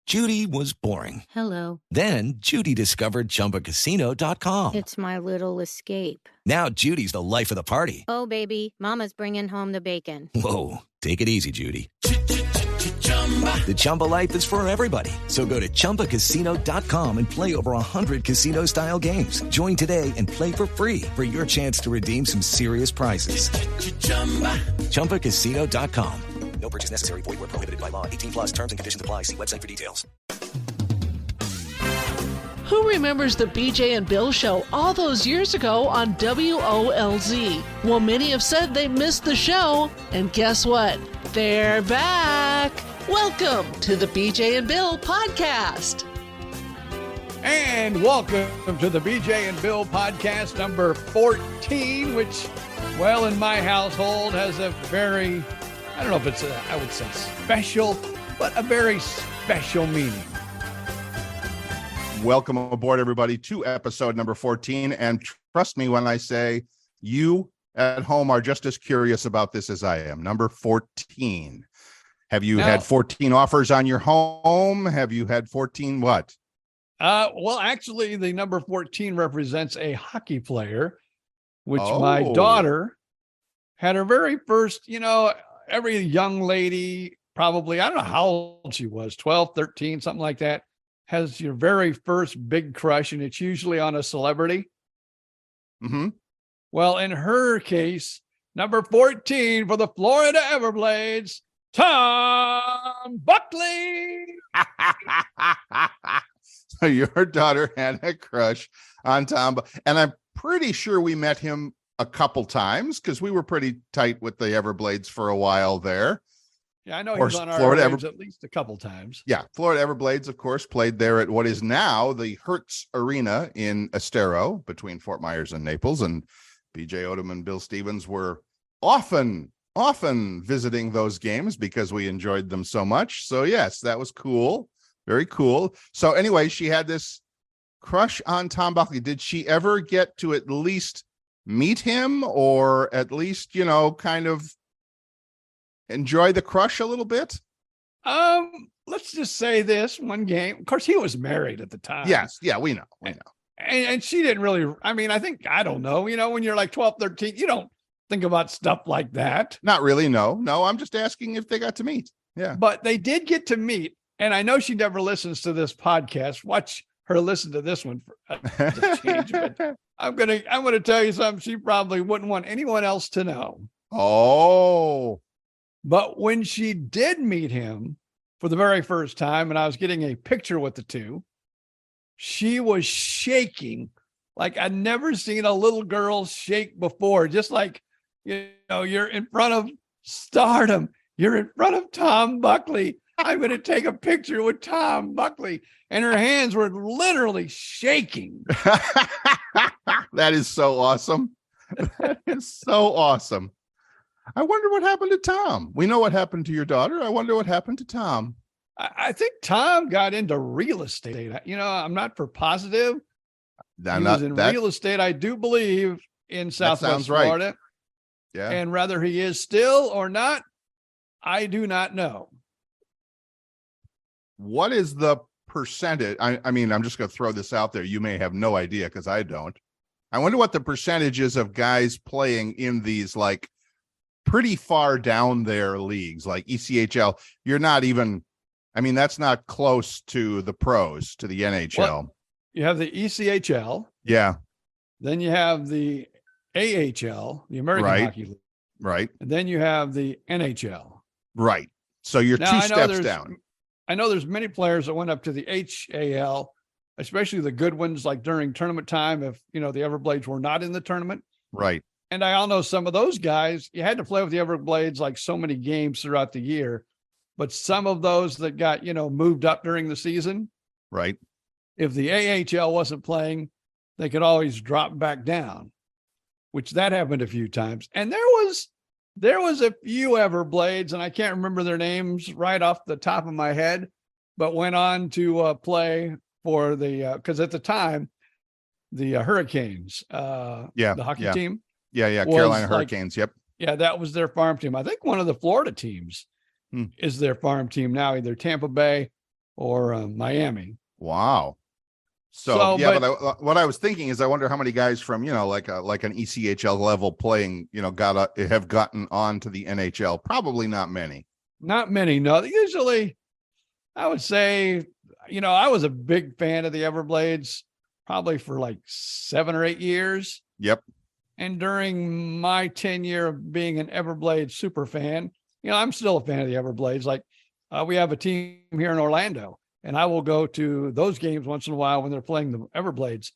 Judy was boring. Hello. Then Judy discovered ChumbaCasino.com. It's my little escape. Now Judy's the life of the party. Oh, baby, mama's bringing home the bacon. Whoa, take it easy, Judy. The Chumba life is for everybody. So go to ChumbaCasino.com and play over 100 casino-style games. Join today and play for free for your chance to redeem some serious prizes. ChumbaCasino.com. No purchase necessary. Void where prohibited by law. 18 plus terms and conditions apply. See website for details. Who remembers the BJ and Bill show all those years ago on WOLZ? Well, many have said they missed the show. And guess what? They're back. Welcome to the BJ and Bill podcast. And welcome to the BJ and Bill podcast number 14, which, well, in my household has a very, I don't know if it's I would say special, but a very special meaning. Welcome aboard, everybody, to episode number 14. And trust me when I say you at home are just as curious about this as I am. Number 14. Have you had 14 offers on your home? Have you had 14 what? Well, actually, the number 14 represents a hockey player, which my daughter had her very first, every young lady, probably, I don't know how old she was, 12, 13, something like that, has your very first big crush, and it's usually on a celebrity. Mm-hmm. Well, in her case, number 14 for the Florida Everblades, Tom Buckley. So your daughter had a crush on Tom, and I'm pretty sure we met him a couple times because we were pretty tight with the Everblades for a while there. Yeah, I know he was on our Everblades at least a couple times. Yeah, Florida Everblades, of course, played there at what is now the Hertz Arena in Estero between Fort Myers and Naples. And BJ Odom and Bill Stevens were often visiting those games because we enjoyed them so much. So, yes, that was cool. Very cool. So, anyway, she had this crush on Tom Buckley. Did she ever get to at least meet him or at least, kind of enjoy the crush a little bit? Let's just say this one game. Of course, he was married at the time. Yes. Yeah, we know. And she didn't really, I don't know, when you're like 12, 13, you don't think about stuff like that. Not really. No, I'm just asking if they got to meet. Yeah. But they did get to meet. And I know she never listens to this podcast. Watch her listen to this one for a change. But I'm gonna tell you something she probably wouldn't want anyone else to know. Oh. But when she did meet him for the very first time, and I was getting a picture with the two, she was shaking like I'd never seen a little girl shake before. Just like, you're in front of stardom. You're in front of Tom Buckley. I'm going to take a picture with Tom Buckley. And her hands were literally shaking. That is so awesome. That is so awesome. I wonder what happened to Tom. We know what happened to your daughter. I wonder what happened to Tom. I think Tom got into real estate. I'm not for positive. He was in real estate, I do believe, in Southwest Florida. Right. Yeah. And whether he is still or not, I do not know. What is the percentage? I mean, I'm just going to throw this out there. You may have no idea because I don't. I wonder what the percentage is of guys playing in these like pretty far down their leagues, like ECHL. You're not even, that's not close to the pros, to the NHL. Well, you have the ECHL. Yeah. Then you have the AHL, the American Hockey League. Right. And then you have the NHL. Right. So you're two steps down. I know there's many players that went up to the HAL, especially the good ones, like during tournament time, if, the Everblades were not in the tournament. Right. And I all know some of those guys, you had to play with the Everblades like so many games throughout the year. But some of those that got, moved up during the season. Right. If the AHL wasn't playing, they could always drop back down, which that happened a few times. And there was a few Everblades, and I can't remember their names right off the top of my head, but went on to play for the, because at the time, the Hurricanes, the hockey team. Yeah. Carolina Hurricanes. Yep. Yeah, that was their farm team. I think one of the Florida teams is their farm team now, either Tampa Bay or Miami. Wow. So yeah, but what I was thinking is, I wonder how many guys from, like an ECHL level playing, have gotten on to the NHL. Probably not many. Not many. No, usually I would say, I was a big fan of the Everblades probably for like 7 or 8 years. Yep. And during my tenure of being an Everblades super fan, I'm still a fan of the Everblades. Like we have a team here in Orlando, and I will go to those games once in a while when they're playing the Everblades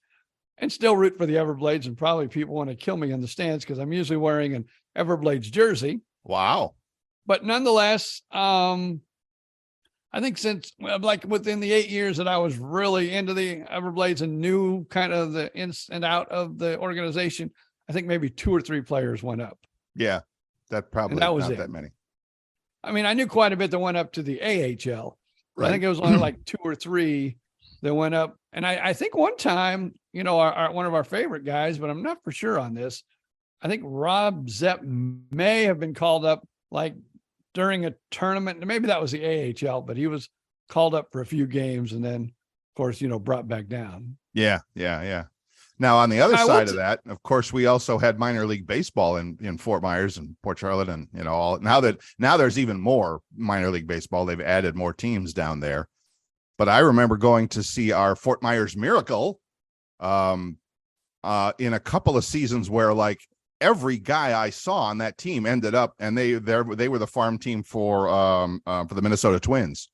and still root for the Everblades. And probably people want to kill me in the stands because I'm usually wearing an Everblades jersey. Wow. But nonetheless, I think since like within the 8 years that I was really into the Everblades and knew kind of the ins and out of the organization, I think maybe 2 or 3 players went up. Yeah, that probably that was not it. that many. I mean, I knew quite a bit that went up to the AHL. Right. I think it was only like 2 or 3 that went up. And I think one time, one of our favorite guys, but I'm not for sure on this, I think Rob Zepp may have been called up like during a tournament. And maybe that was the AHL, but he was called up for a few games and then, of course, brought back down. Yeah. Now, on the other side of that, of course, we also had minor league baseball in Fort Myers and Port Charlotte, and all. Now there's even more minor league baseball. They've added more teams down there. But I remember going to see our Fort Myers Miracle in a couple of seasons where like every guy I saw on that team ended up, and they were the farm team for the Minnesota Twins.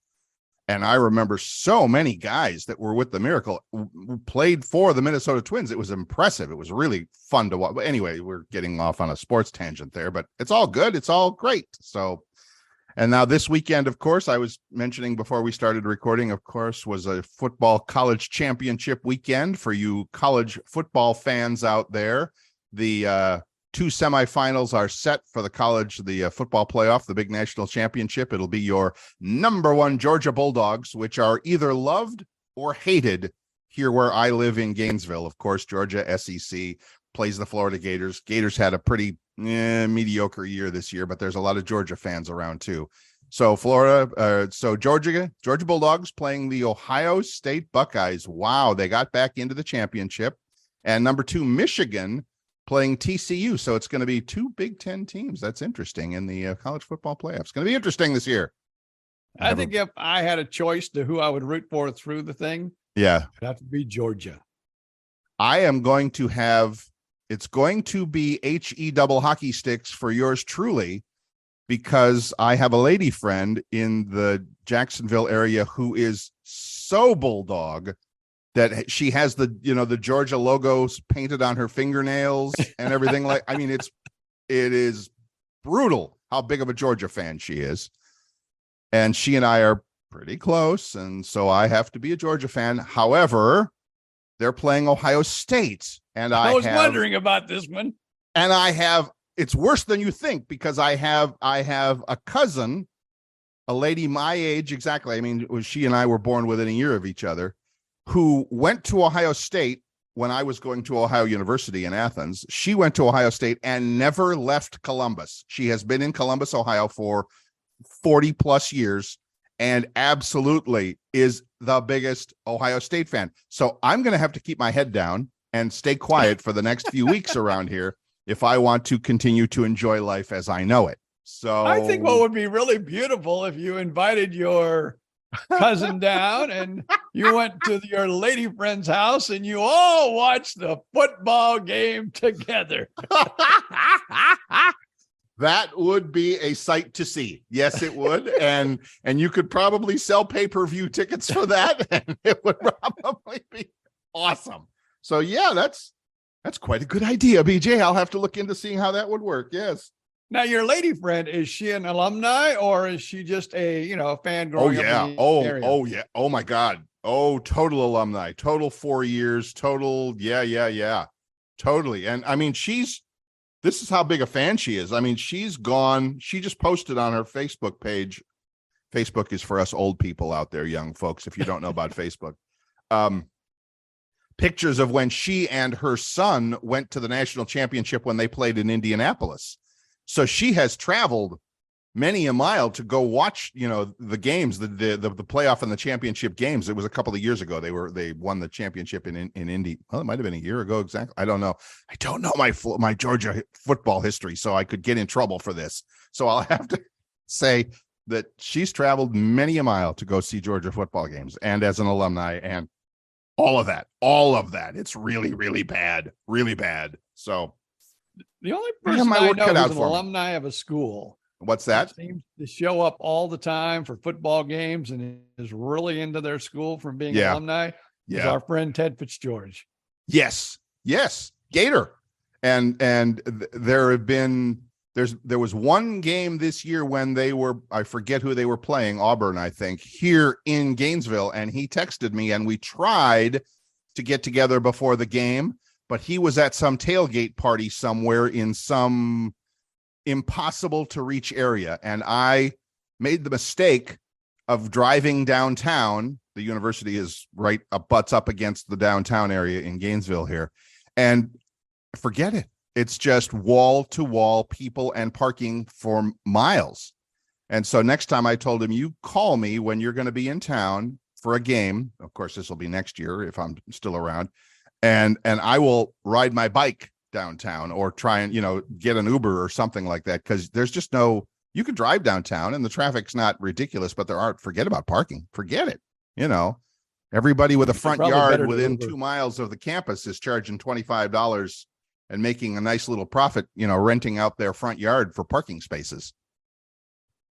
And I remember so many guys that were with the Miracle who played for the Minnesota Twins. It was impressive. It was really fun to watch. But anyway, we're getting off on a sports tangent there, but it's all good. It's all great. So, and now this weekend, of course, I was mentioning before we started recording, of course, was a football college championship weekend for you college football fans out there. The 2 semifinals are set for the football playoff, the big national championship. It'll be your number 1 Georgia Bulldogs, which are either loved or hated here where I live in Gainesville. Of course, Georgia SEC plays the Florida Gators. Gators had a pretty mediocre year this year, but there's a lot of Georgia fans around too. So Georgia Bulldogs playing the Ohio State Buckeyes. Wow, they got back into the championship. And number 2, Michigan playing TCU. So it's going to be 2 Big Ten teams. That's interesting in the college football playoffs. It's going to be interesting this year. I think if I had a choice to who I would root for through the thing, yeah, it'd have to be Georgia. I am going to have, it's going to be HE double hockey sticks for yours truly, because I have a lady friend in the Jacksonville area who is so Bulldog that she has the Georgia logos painted on her fingernails and everything. Like, I mean, it is brutal how big of a Georgia fan she is. And she and I are pretty close. And so I have to be a Georgia fan. However, they're playing Ohio State. And I was wondering about this one. And it's worse than you think, because I have a cousin, a lady my age, exactly. I mean, she and I were born within a year of each other, who went to Ohio State when I was going to Ohio University in Athens. She went to Ohio State and never left Columbus. She has been in Columbus, Ohio for 40 plus years and absolutely is the biggest Ohio State fan. So I'm going to have to keep my head down and stay quiet for the next few weeks around here if I want to continue to enjoy life as I know it. So I think what would be really beautiful if you invited your cousin down and you went to your lady friend's house and you all watched the football game together. That would be a sight to see. Yes, it would. And you could probably sell pay-per-view tickets for that, and it would probably be awesome. So yeah, that's quite a good idea, BJ. I'll have to look into seeing how that would work. Yes. Now, your lady friend, is she an alumni or is she just a fan growing up in the area? Oh yeah. Oh my God. Oh, total alumni, total 4 years, total. Yeah. Totally. And I mean, this is how big a fan she is. I mean, she just posted on her Facebook page. Facebook is for us old people out there, young folks, if you don't know about Facebook. Pictures of when she and her son went to the national championship when they played in Indianapolis. So she has traveled many a mile to go watch, the games, the playoff and the championship games. It was a couple of years ago. They won the championship in Indy. Well, it might have been a year ago exactly. I don't know. I don't know my Georgia football history, so I could get in trouble for this. So I'll have to say that she's traveled many a mile to go see Georgia football games, and as an alumni, and all of that. It's really, really bad, really bad. So the only person I know who's an alumni of a school. What's that? Seems to show up all the time for football games and is really into their school from being alumni. Is our friend Ted Fitzgeorge. Yes, Gator. And there was one game this year when I forget who they were playing, Auburn, I think, here in Gainesville, and he texted me, and we tried to get together before the game, but he was at some tailgate party somewhere in some impossible to reach area, and I made the mistake of driving downtown. The university is butts up against the downtown area in Gainesville here, and forget it. It's just wall to wall people and parking for miles. And so next time I told him, you call me when you're going to be in town for a game. Of course, this will be next year if I'm still around, and I will ride my bike downtown or try and get an Uber or something like that, because there's just you can drive downtown and the traffic's not ridiculous, but forget about parking, forget it. Everybody with a front yard within 2 miles of the campus is charging $25 and making a nice little profit, renting out their front yard for parking spaces.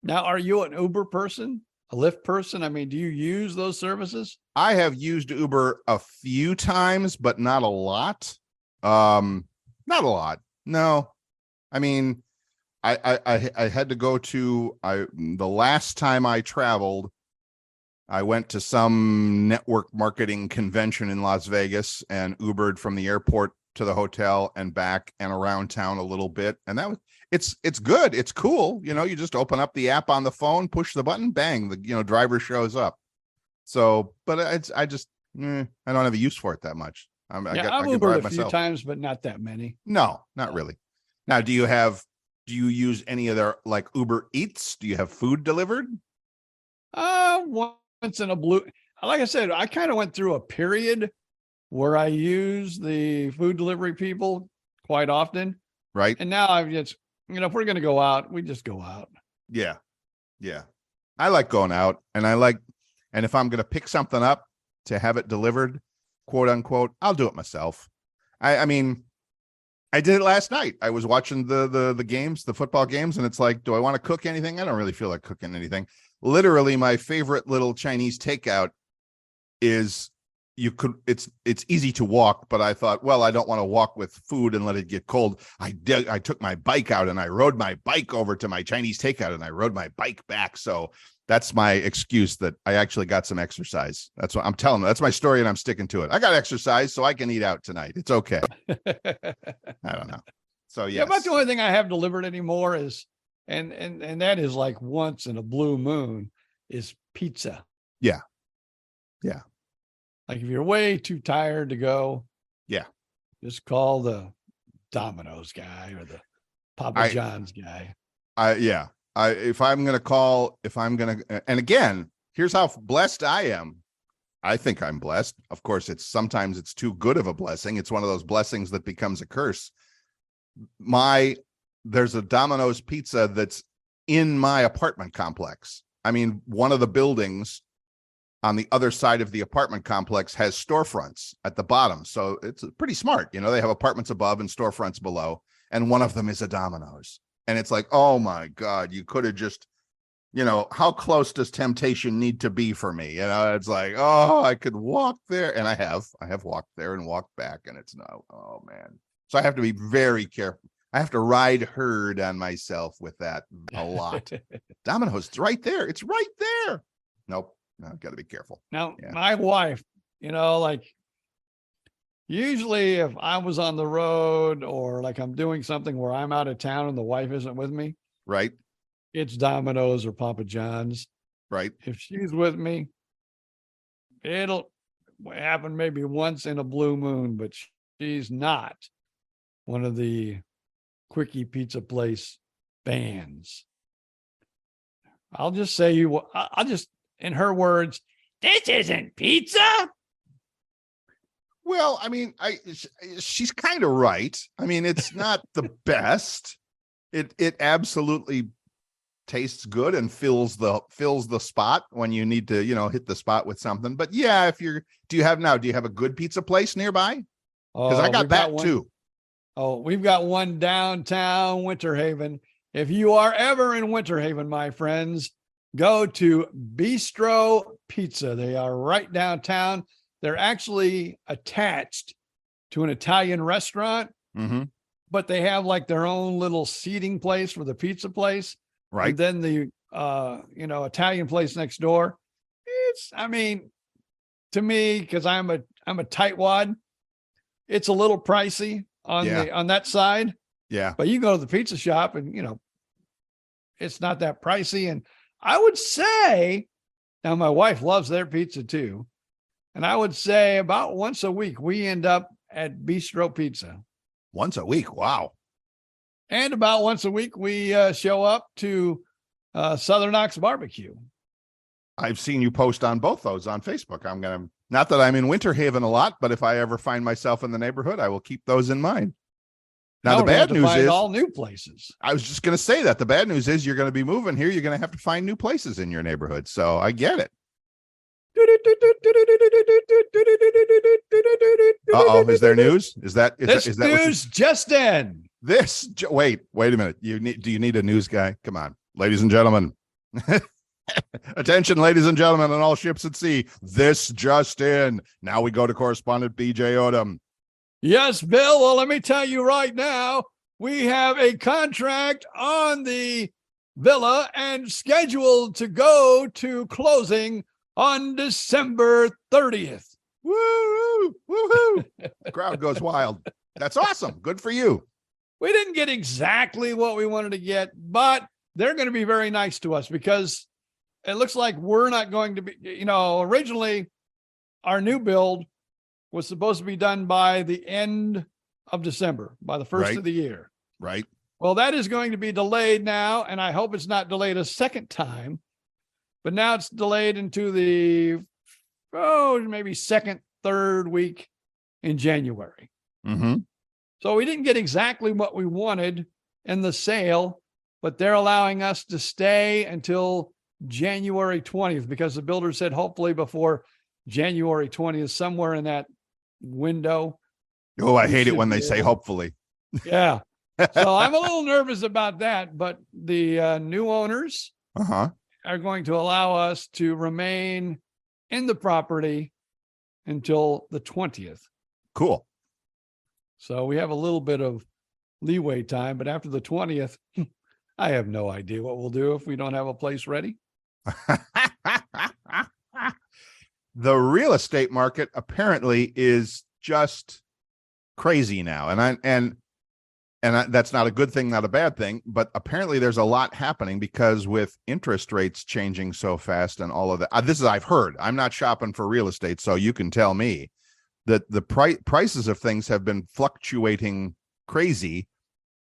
Now, are you an Uber person, a Lyft person? I mean, do you use those services? I have used Uber a few times, but not a lot. Not a lot. No, I mean, I had to go to the last time I traveled, I went to some network marketing convention in Las Vegas and Ubered from the airport to the hotel and back and around town a little bit. And it's good. It's cool. You just open up the app on the phone, push the button, bang, the driver shows up. So, but I just I don't have a use for it that much. I've Ubered a few times, but not that many. No, not really. Now, do you use any of their like Uber Eats? Do you have food delivered? Once in a blue, like I said, I kind of went through a period where I use the food delivery people quite often. Right. And now I've just, if we're going to go out, we just go out. Yeah. Yeah. I like going out, and if I'm going to pick something up to have it delivered, quote unquote, I'll do it myself. I mean, I did it last night. I was watching the games, the football games, and it's like, do I want to cook anything? I don't really feel like cooking anything. Literally, my favorite little Chinese takeout is it's easy to walk, but I thought, well, I don't want to walk with food and let it get cold. I took my bike out and I rode my bike over to my Chinese takeout and I rode my bike back. So that's my excuse that I actually got some exercise. That's what I'm telling them. That's my story, and I'm sticking to it. I got exercise, so I can eat out tonight. It's okay. I don't know. So yes. Yeah, but the only thing I have delivered anymore is, and that is like once in a blue moon, is pizza. Yeah. Yeah. Like if you're way too tired to go, yeah, just call the Domino's guy or the Papa John's guy. If I'm going to, and again, here's how blessed I am. I think I'm blessed. Of course, sometimes it's too good of a blessing. It's one of those blessings that becomes a curse. There's a Domino's pizza that's in my apartment complex. I mean, one of the buildings on the other side of the apartment complex has storefronts at the bottom. So it's pretty smart. They have apartments above and storefronts below, and one of them is a Domino's. And it's like, oh my God, you could have just, how close does temptation need to be for me? It's like, oh, I could walk there. And I have walked there and walked back, and it's no, oh man. So I have to be very careful. I have to ride herd on myself with that a lot. Domino's, it's right there. It's right there. Nope. No, got to be careful. Now, my wife, like usually if I was on the road or like I'm doing something where I'm out of town and the wife isn't with me, right? It's Domino's or Papa John's. Right. If she's with me, it'll happen maybe once in a blue moon, but she's not one of the quickie pizza place bands. I'll just say I'll just, in her words, this isn't pizza. Well, I mean, she's kind of right. I mean, it's not the best. It absolutely tastes good and fills the spot when you need to, hit the spot with something. But yeah, do you have a good pizza place nearby? Because I got that too. Oh, we've got one downtown Winter Haven. If you are ever in Winter Haven, my friends, go to Bistro Pizza. They are right downtown. They're actually attached to an Italian restaurant, but they have like their own little seating place for the pizza place. Right. And then the, Italian place next door. To me, because I'm a tightwad, it's a little pricey on that side. Yeah. But you go to the pizza shop and, it's not that pricey. And I would say, now my wife loves their pizza too. And I would say about once a week, we end up at Bistro Pizza. Once a week. Wow. And about once a week, we show up to Southern Ox Barbecue. I've seen you post on both those on Facebook. Not that I'm in Winter Haven a lot, but if I ever find myself in the neighborhood, I will keep those in mind. Now, the bad news is all new places. I was just going to say that the bad news is you're going to be moving here. You're going to have to find new places in your neighborhood. So I get it. Uh-oh, is there news? Is that news just in? Wait a minute. Do you need a news guy? Come on, ladies and gentlemen. Attention, ladies and gentlemen, on all ships at sea. This just in. Now we go to correspondent BJ Odom. Yes, Bill. Well, let me tell you right now, we have a contract on the villa and scheduled to go to closing on December 30th. Woo! Woohoo! Crowd goes wild. That's awesome. Good for you. We didn't get exactly what we wanted to get, but they're going to be very nice to us because it looks like we're not going to be, originally our new build was supposed to be done by the end of December, by the first of the year. Right. Well, that is going to be delayed now, and I hope it's not delayed a second time. But now it's delayed into the, maybe second, third week in January. Mm-hmm. So we didn't get exactly what we wanted in the sale, but they're allowing us to stay until January 20th because the builder said hopefully before January 20th, somewhere in that window. Oh, I hate it when they say hopefully. Yeah. So I'm a little nervous about that, but the new owners are going to allow us to remain in the property until the 20th. Cool. So we have a little bit of leeway time, but after the 20th, I have no idea what we'll do if we don't have a place ready. The real estate market apparently is just crazy now. And that's not a good thing, not a bad thing, but apparently there's a lot happening because with interest rates changing so fast and all of that. This is, I've heard, I'm not shopping for real estate, so you can tell me that the prices of things have been fluctuating crazy.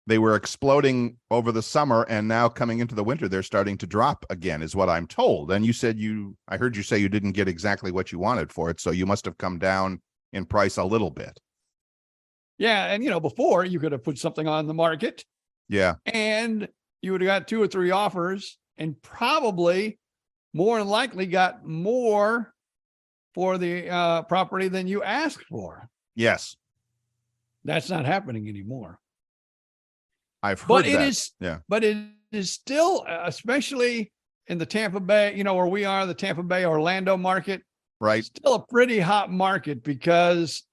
They were exploding over the summer, and now coming into the winter, they're starting to drop again, is what I'm told. And you said I heard you say you didn't get exactly what you wanted for it, so you must have come down in price a little bit. Yeah, and before you could have put something on the market. Yeah. And you would have got 2 or 3 offers and probably more than likely got more for the property than you asked for. Yes. That's not happening anymore. I've heard but that. But it is still, especially in the Tampa Bay, where we are, the Tampa Bay, Orlando market, right? Still a pretty hot market because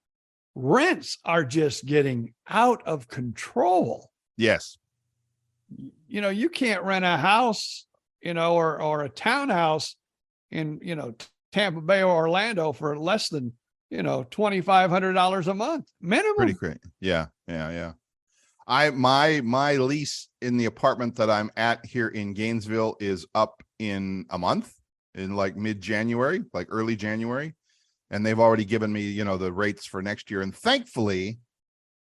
rents are just getting out of control. Yes. You can't rent a house, or a townhouse in, Tampa Bay or Orlando for less than, $2,500 a month minimum. Pretty great. Yeah. My lease in the apartment that I'm at here in Gainesville is up in a month, in like mid-January, like early January. And they've already given me, the rates for next year. And thankfully,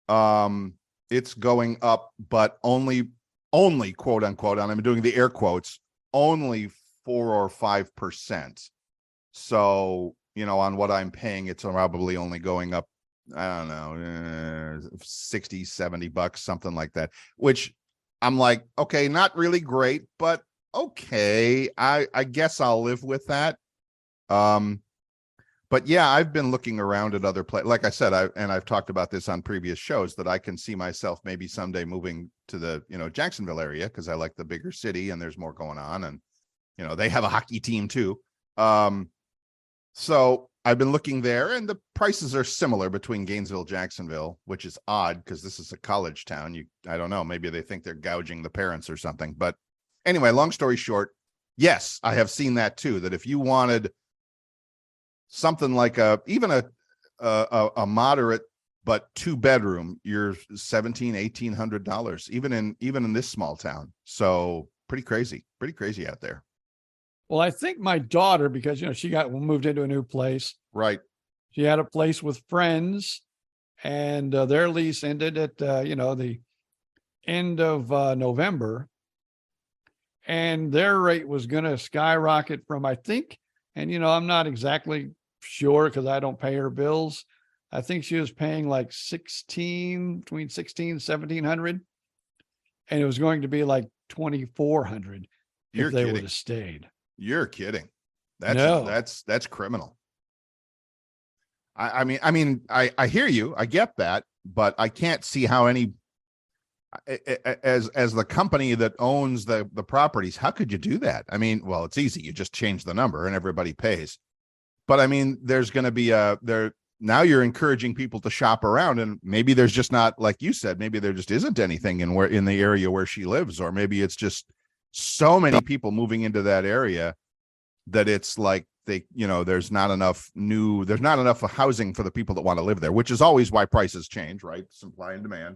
it's going up, but only quote unquote, and I'm doing the air quotes, only 4 or 5%. So, on what I'm paying, it's probably only going up, I don't know, 60, $70, something like that, which I'm like, okay, not really great, but okay, I guess I'll live with that. But yeah, I've been looking around at other places. Like I said, I've talked about this on previous shows, that I can see myself maybe someday moving to the, Jacksonville area, because I like the bigger city and there's more going on, and they have a hockey team too. So I've been looking there, and the prices are similar between Gainesville, Jacksonville, which is odd because this is a college town. I don't know, maybe they think they're gouging the parents or something. But anyway, long story short, yes, I have seen that too, that if you wanted something like even a moderate but 2-bedroom, you're $1,700-$1,800, even in this small town. So pretty crazy out there. Well, I think my daughter, because she moved into a new place. Right. She had a place with friends, and their lease ended at the end of November, and their rate was going to skyrocket from, I think, and I'm not exactly sure because I don't pay her bills. I think she was paying like between 16 and 1,700, and it was going to be like 2,400 if they would have stayed. You're kidding. That's criminal. I mean, I hear you. I get that, but I can't see how any, as the company that owns the properties, how could you do that? I mean, well, it's easy. You just change the number and everybody pays. But I mean, there's going to be now you're encouraging people to shop around, and maybe there's just not, like you said, maybe there just isn't anything in the area where she lives, or maybe it's just so many people moving into that area that it's like there's not enough housing for the people that want to live there, which is always why prices change, right? Supply and demand.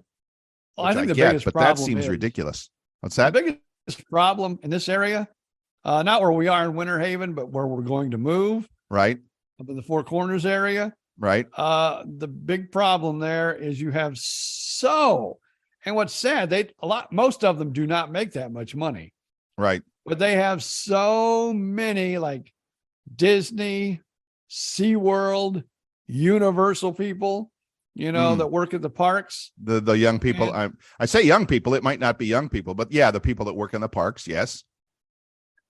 Well, I think the biggest problem, that seems ridiculous. What's that? The biggest problem in this area, not where we are in Winter Haven, but where we're going to move, right? Up in the Four Corners area. Right. The big problem there is you have and what's sad, most of them do not make that much money. Right. But they have so many, like Disney, SeaWorld, Universal people, that work at the parks. The young people. I say young people, it might not be young people, but yeah, the people that work in the parks. Yes.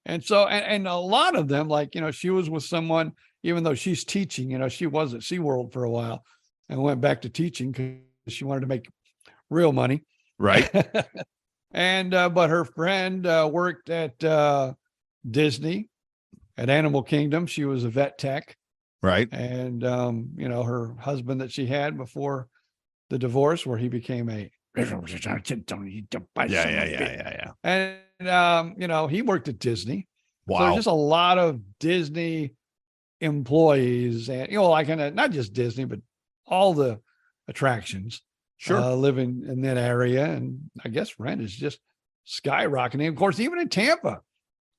And so, and a lot of them, like, she was with someone, even though she's teaching, she was at SeaWorld for a while and went back to teaching because she wanted to make real money. Right. And, but her friend worked at Disney, at Animal Kingdom. She was a vet tech. Right. And, her husband that she had before the divorce, where he became a, yeah. And, he worked at Disney. Wow. So there's just a lot of Disney employees and, not just Disney, but all the attractions. Sure. Living in that area. And I guess rent is just skyrocketing. Of course, even in Tampa,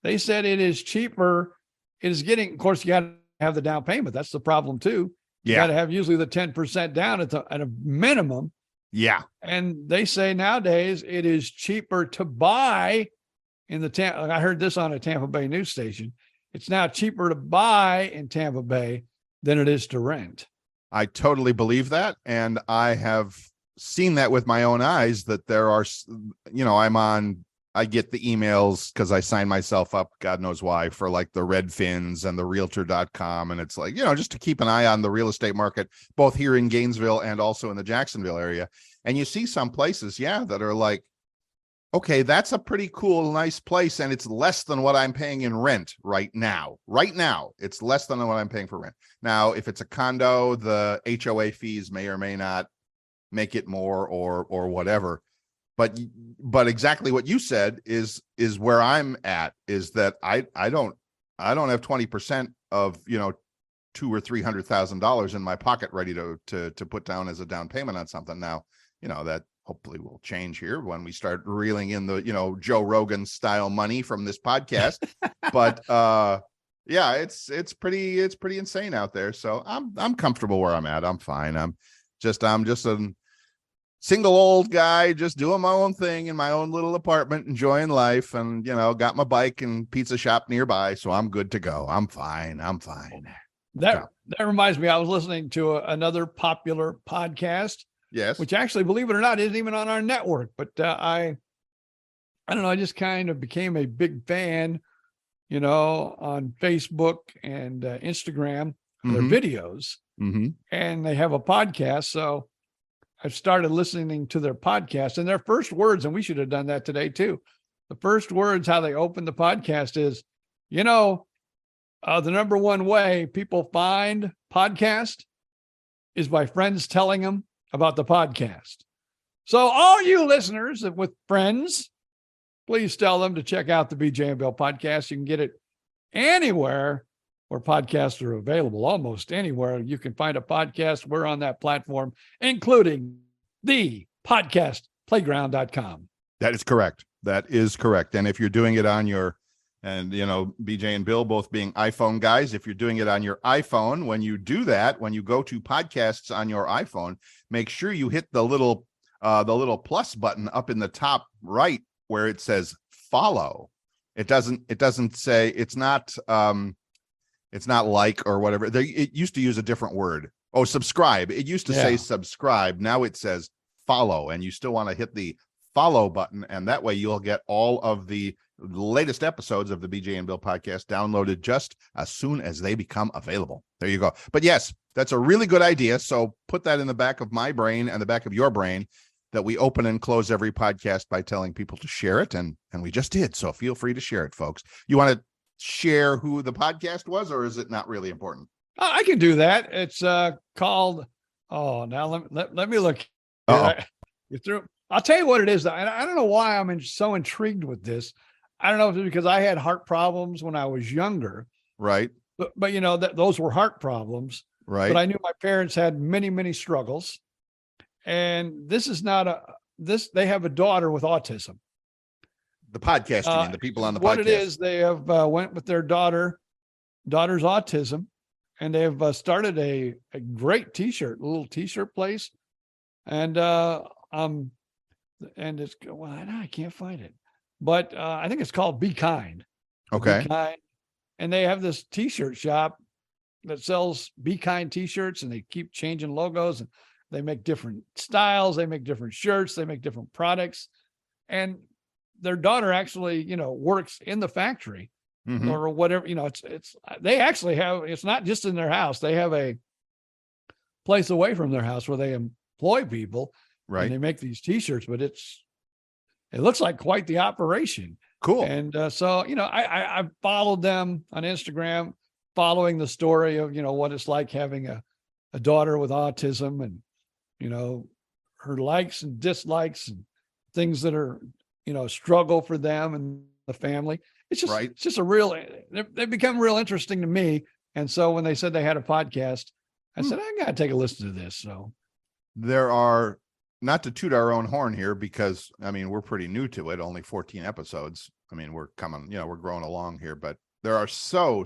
they said it is cheaper. It is getting, of course, you got to have the down payment. That's the problem too. You got to have usually the 10% down at a minimum. Yeah. And they say nowadays it is cheaper to buy in I heard this on a Tampa Bay news station. It's now cheaper to buy in Tampa Bay than it is to rent. I totally believe that. And I have seen that with my own eyes, that there are, I get the emails because I sign myself up, God knows why, for like the Redfins and the realtor.com. And it's like, just to keep an eye on the real estate market, both here in Gainesville and also in the Jacksonville area. And you see some places, that are like, okay, that's a pretty cool, nice place. And it's less than what I'm paying in rent right now. Right now, it's less than what I'm paying for rent. Now, if it's a condo, the HOA fees may or may not make it more or whatever. But exactly what you said is where I'm at, is that I don't have 20% of, $200,000 or $300,000 in my pocket ready to put down as a down payment on something. Now, that hopefully will change here when we start reeling in the, Joe Rogan style money from this podcast. But yeah, it's pretty insane out there. So I'm comfortable where I'm at. I'm fine. I'm just single old guy just doing my own thing in my own little apartment, enjoying life, and got my bike and pizza shop nearby, so I'm good to go. I'm fine. That reminds me, I was listening to another popular podcast. Yes. Which actually, believe it or not, isn't even on our network. But I don't know, I just kind of became a big fan, on Facebook and Instagram, their videos. Mm-hmm. And they have a podcast. So I've started listening to their podcast, and their first words, and we should have done that today too. The first words, how they open the podcast is, the number one way people find podcast is by friends telling them about the podcast. So all you listeners with friends, please tell them to check out the BJ and Bill podcast. You can get it anywhere where podcasts are available, almost anywhere you can find a podcast. We're on that platform, including the podcastplayground.com. That is correct. And if you're doing it on your, and BJ and Bill both being iPhone guys, if you're doing it on your iPhone, when you do that, when you go to podcasts on your iPhone, make sure you hit the little plus button up in the top right where it says follow. It doesn't say, it's not like or whatever. It used to use a different word. Oh, subscribe. It used to say subscribe. Now it says follow, and you still want to hit the follow button, and that way you'll get all of the latest episodes of the BJ and Bill podcast downloaded just as soon as they become available. There you go. But yes, that's a really good idea. So put that in the back of my brain and the back of your brain, that we open and close every podcast by telling people to share it. And we just did. So feel free to share it, folks. You want to share who the podcast was, or is it not really important? I can do that. It's called, now let me look. I'll tell you what it is. And I don't know why I'm so intrigued with this. I don't know if it's because I had heart problems when I was younger. Right. But those were heart problems. Right. But I knew my parents had many, many struggles. And this is not they have a daughter with autism. The podcast, you mean, the people on the podcast. What it is, they have went with their daughter's autism, and they have started a great little t-shirt place. And it's, I can't find it, but I think it's called Be Kind. Okay. Be Kind. And they have this t-shirt shop that sells Be Kind t-shirts, and they keep changing logos, and they make different styles. They make different shirts. They make different products. And their daughter actually, works in the factory or whatever, they actually have, it's not just in their house. They have a place away from their house where they employ people. Right. And they make these t-shirts, but it looks like quite the operation. Cool. And so, I followed them on Instagram, following the story of, what it's like having a daughter with autism, and, her likes and dislikes and things that are, struggle for them and the family. It's just, It's just they've become real interesting to me. And so when they said they had a podcast, I said, I got to take a listen to this. So there are, not to toot our own horn here, because we're pretty new to it, only 14 episodes. We're coming, we're growing along here, but there are so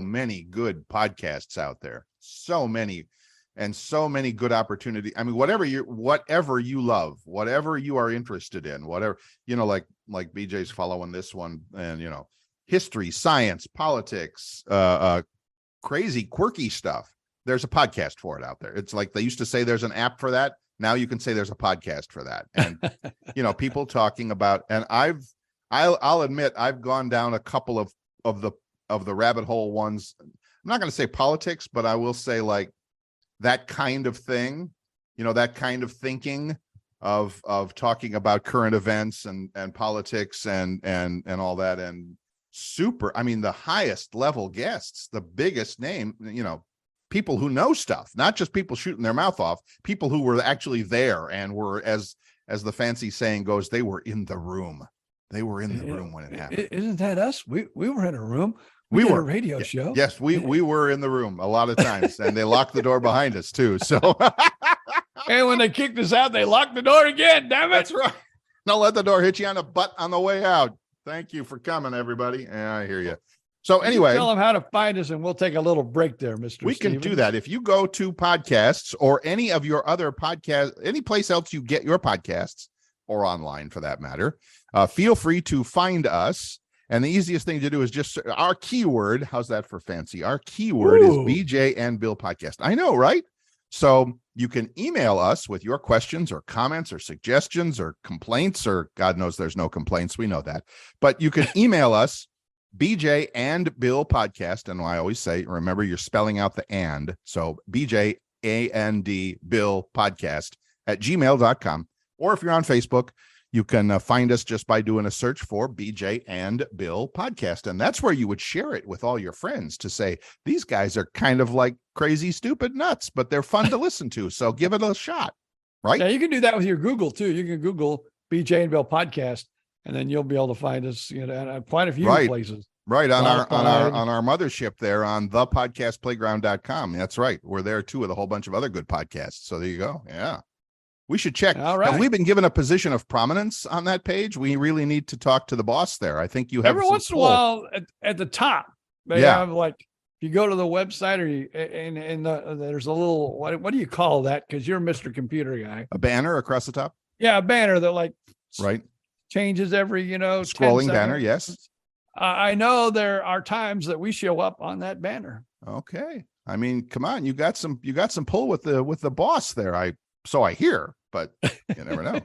many good podcasts out there. So many, and so many good opportunities. Whatever you love, whatever you are interested in, whatever, like BJ's following this one, and, history, science, politics, crazy, quirky stuff. There's a podcast for it out there. It's like they used to say there's an app for that. Now you can say there's a podcast for that. And, people talking about, and I'll admit, I've gone down a couple of the rabbit hole ones. I'm not going to say politics, but I will say like that kind of thing, that kind of thinking of talking about current events and politics and all that. And the highest level guests, the biggest name, people who know stuff, not just people shooting their mouth off, people who were actually there and were, as the fancy saying goes, they were in the room. They were in the room when it happened. Isn't that us? We were in a room. We did a radio show. Yes, we were in the room a lot of times, and they locked the door behind us too. So, and when they kicked us out, they locked the door again. Damn it! That's right. Don't let the door hit you on the butt on the way out. Thank you for coming, everybody. Yeah, I hear you. So anyway, tell them how to find us, and we'll take a little break there, Mr. We can do that. If you go to podcasts or any of your other podcasts, any place else you get your podcasts, or online for that matter, feel free to find us. And the easiest thing to do is just our keyword. How's that for fancy? Our keyword is BJ and Bill Podcast. I know, right? So you can email us with your questions or comments or suggestions or complaints, or God knows there's no complaints. We know that. But you can email us, BJ and Bill Podcast. And I always say, remember, you're spelling out the and. So BJ and Bill Podcast at gmail.com. Or if you're on Facebook, you can find us just by doing a search for BJ and Bill Podcast. And that's where you would share it with all your friends to say, these guys are kind of like crazy, stupid nuts, but they're fun to listen to. So give it a shot, right? Yeah, you can do that with your Google too. You can Google BJ and Bill Podcast, and then you'll be able to find us, at quite a few places. Right. On our mothership there on thepodcastplayground.com. That's right. We're there too with a whole bunch of other good podcasts. So there you go. Yeah. We should check. All right. Have we been given a position of prominence on that page? We really need to talk to the boss there. I think you have every once in a while at the top. They have, like, if you go to the website, or there's a little, what do you call that? Because you're Mr. Computer guy. A banner across the top. Yeah, a banner that right changes every scrolling banner. Yes, I know there are times that we show up on that banner. Okay, I mean, come on, you got some pull with the boss there. So I hear, but you never know.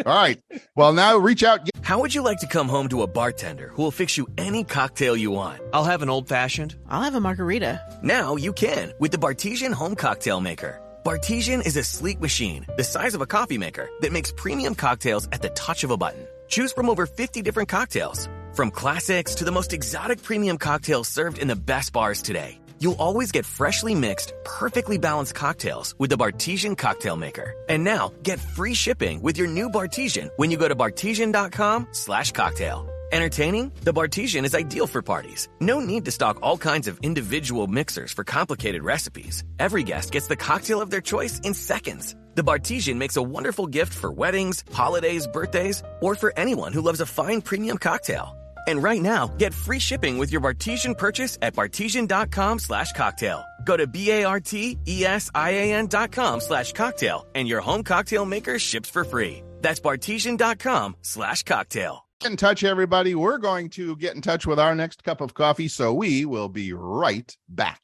All right. Well, now reach out. How would you like to come home to a bartender who will fix you any cocktail you want? I'll have an old-fashioned. I'll have a margarita. Now you can with the Bartesian Home Cocktail Maker. Bartesian is a sleek machine the size of a coffee maker that makes premium cocktails at the touch of a button. Choose from over 50 different cocktails, from classics to the most exotic premium cocktails served in the best bars today. You'll always get freshly mixed, perfectly balanced cocktails with the Bartesian Cocktail Maker. And now, get free shipping with your new Bartesian when you go to bartesian.com/cocktail. Entertaining? The Bartesian is ideal for parties. No need to stock all kinds of individual mixers for complicated recipes. Every guest gets the cocktail of their choice in seconds. The Bartesian makes a wonderful gift for weddings, holidays, birthdays, or for anyone who loves a fine premium cocktail. And right now, get free shipping with your Bartesian purchase at bartesian.com/cocktail. Go to BARTESIAN.com/cocktail and your home cocktail maker ships for free. That's bartesian.com/cocktail. Get in touch, everybody. We're going to get in touch with our next cup of coffee, so we will be right back.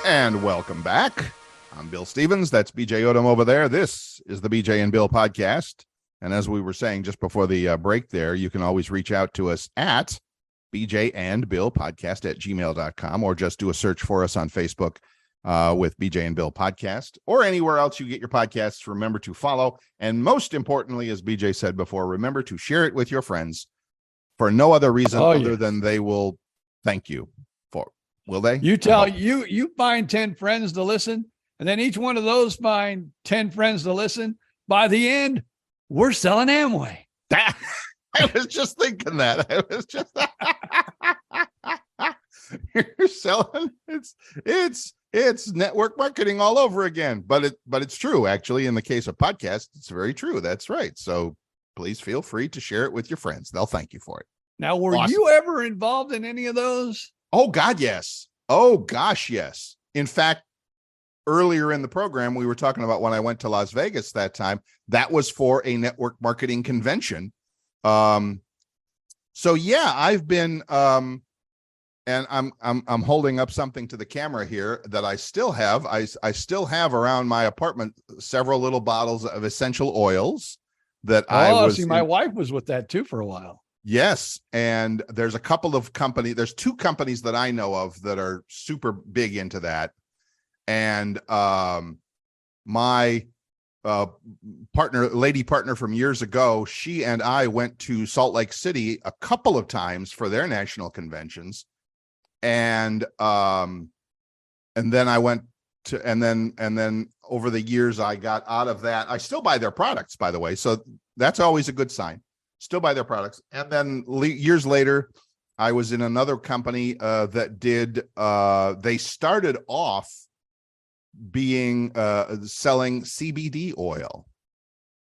And welcome back. I'm Bill Stevens. That's BJ Odom over there. This is the BJ and Bill Podcast. And as we were saying just before the break there, you can always reach out to us at BJ and Bill Podcast at gmail.com, or just do a search for us on Facebook with BJ and Bill Podcast, or anywhere else you get your podcasts. Remember to follow. And most importantly, as BJ said before, remember to share it with your friends for no other reason other than they will thank you for. Will they? You find 10 friends to listen, and then each one of those find 10 friends to listen. By the end, we're selling Amway. I was just thinking that. You're selling. It's network marketing all over again. But it's true, actually. In the case of podcasts, it's very true. That's right. So please feel free to share it with your friends. They'll thank you for it. Now, were you ever involved in any of those? Oh, God, yes. Oh, gosh, yes. In fact, earlier in the program, we were talking about when I went to Las Vegas that time. That was for a network marketing convention. So yeah, I've been, and I'm holding up something to the camera here that I still have. I still have around my apartment several little bottles of essential oils that my wife was with that too for a while. Yes. And there's a couple of there's two companies that I know of that are super big into that. And my lady partner from years ago, she and I went to Salt Lake City a couple of times for their national conventions. And then I went to, and then over the years I got out of that. I still buy their products, by the way. So that's always a good sign. Still buy their products. And then years later, I was in another company that did, they started off being selling CBD oil,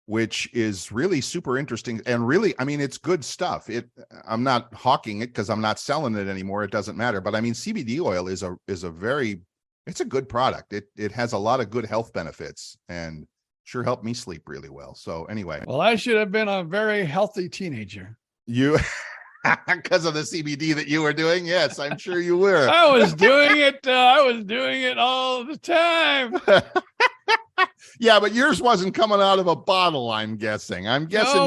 which is really super interesting. And really, I mean, it's good stuff. I'm not hawking it because I'm not selling it anymore. It doesn't matter. But I mean, CBD oil is it's a good product. It has a lot of good health benefits and sure helped me sleep really well. So anyway. Well, I should have been a very healthy teenager. You, because of the CBD that you were doing. Yes, I'm sure you were. I was doing it. I was doing it all the time. Yeah, but yours wasn't coming out of a bottle. I'm guessing No,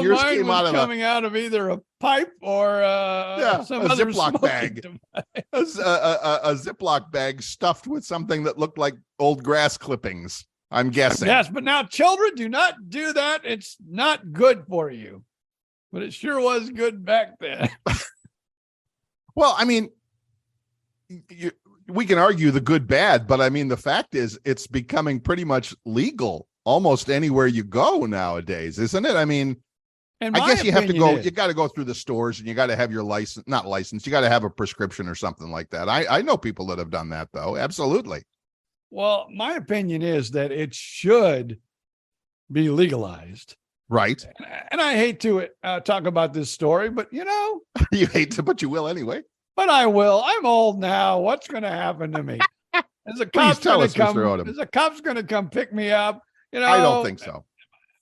yours mine came was out of coming out of either a pipe or some a other Ziploc bag. device. A Ziploc bag stuffed with something that looked like old grass clippings. I'm guessing. Yes, but now children, do not do that. It's not good for you. But it sure was good back then. Well, I mean, we can argue the good, bad, but I mean, the fact is it's becoming pretty much legal almost anywhere you go nowadays, isn't it? I mean, And I guess you have to go, is, you got to go through the stores and you got to have your license, not license, you got to have a prescription or something like that. I know people that have done that though. Absolutely. Well, my opinion is that it should be legalized. Right. And I hate to talk about this story, but You hate to, but you will anyway. But I will. I'm old now. What's going to happen to me? Is a Please cop tell going us, to come? Mr. Odom. Is a cop's going to come pick me up? I don't think so.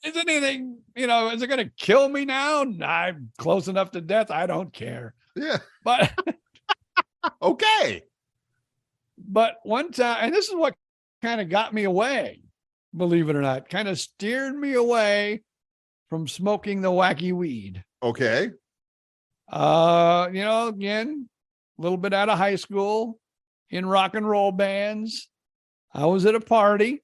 Is anything? Is it going to kill me now? I'm close enough to death. I don't care. Yeah. But Okay. But one time, and this is what kind of got me away, believe it or not, kind of steered me away from smoking the wacky weed. Okay. Again, a little bit out of high school, in rock and roll bands. I was at a party.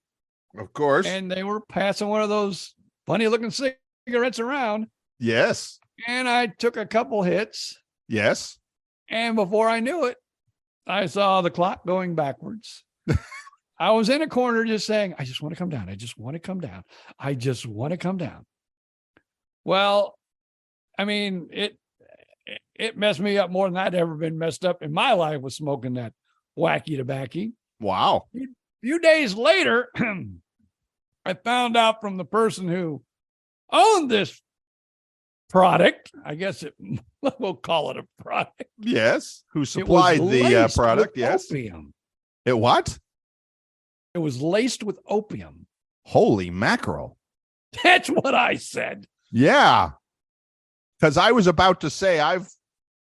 Of course. And they were passing one of those funny looking cigarettes around. Yes. And I took a couple hits. Yes. And before I knew it, I saw the clock going backwards. I was in a corner just saying, I just want to come down. I just want to come down. I just want to come down. Well, I mean, it messed me up more than I'd ever been messed up in my life with smoking that wacky tobacco. Wow. A few days later, I found out from the person who owned this product, I guess we'll call it a product. Yes. Who supplied the product? Yes. Opium. It what? It was laced with opium. Holy mackerel. That's what I said. Yeah. Because I was about to say I've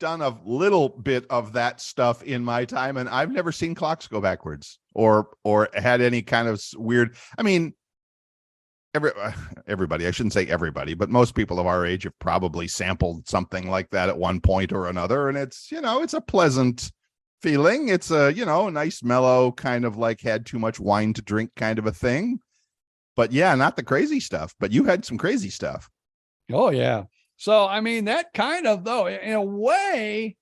done a little bit of that stuff in my time, and I've never seen clocks go backwards or had any kind of weird. I mean, everybody, I shouldn't say everybody, but most people of our age have probably sampled something like that at one point or another. And it's, it's a pleasant feeling. It's a, a nice mellow kind of like had too much wine to drink kind of a thing. But yeah, not the crazy stuff, but you had some crazy stuff. Oh, yeah. So, I mean, that kind of, though, in a way,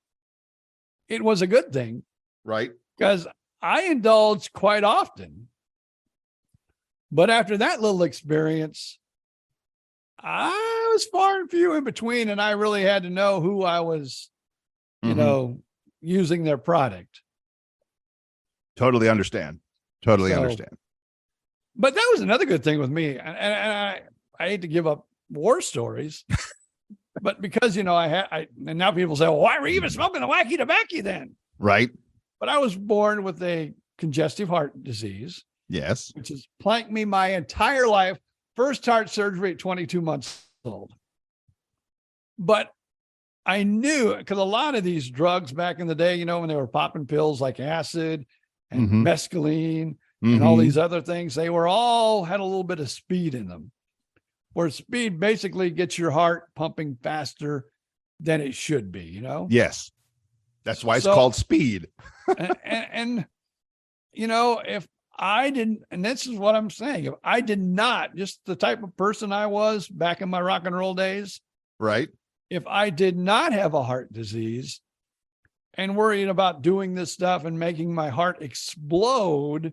it was a good thing. Right. Because I indulged quite often. But after that little experience, I was far and few in between, and I really had to know who I was, using their product. Totally understand. Totally understand. But that was another good thing with me. And I hate to give up war stories, but because, and now people say, well, why were you even smoking the wacky tobacco then? Right. But I was born with a congestive heart disease. Yes. Which has plagued me my entire life. First heart surgery at 22 months old. But I knew, because a lot of these drugs back in the day, when they were popping pills like acid and mescaline and all these other things, they were all had a little bit of speed in them. Where speed basically gets your heart pumping faster than it should be, Yes. That's why it's called speed. and if I didn't, and this is what I'm saying, if I did not, just the type of person I was back in my rock and roll days, right? If I did not have a heart disease and worrying about doing this stuff and making my heart explode,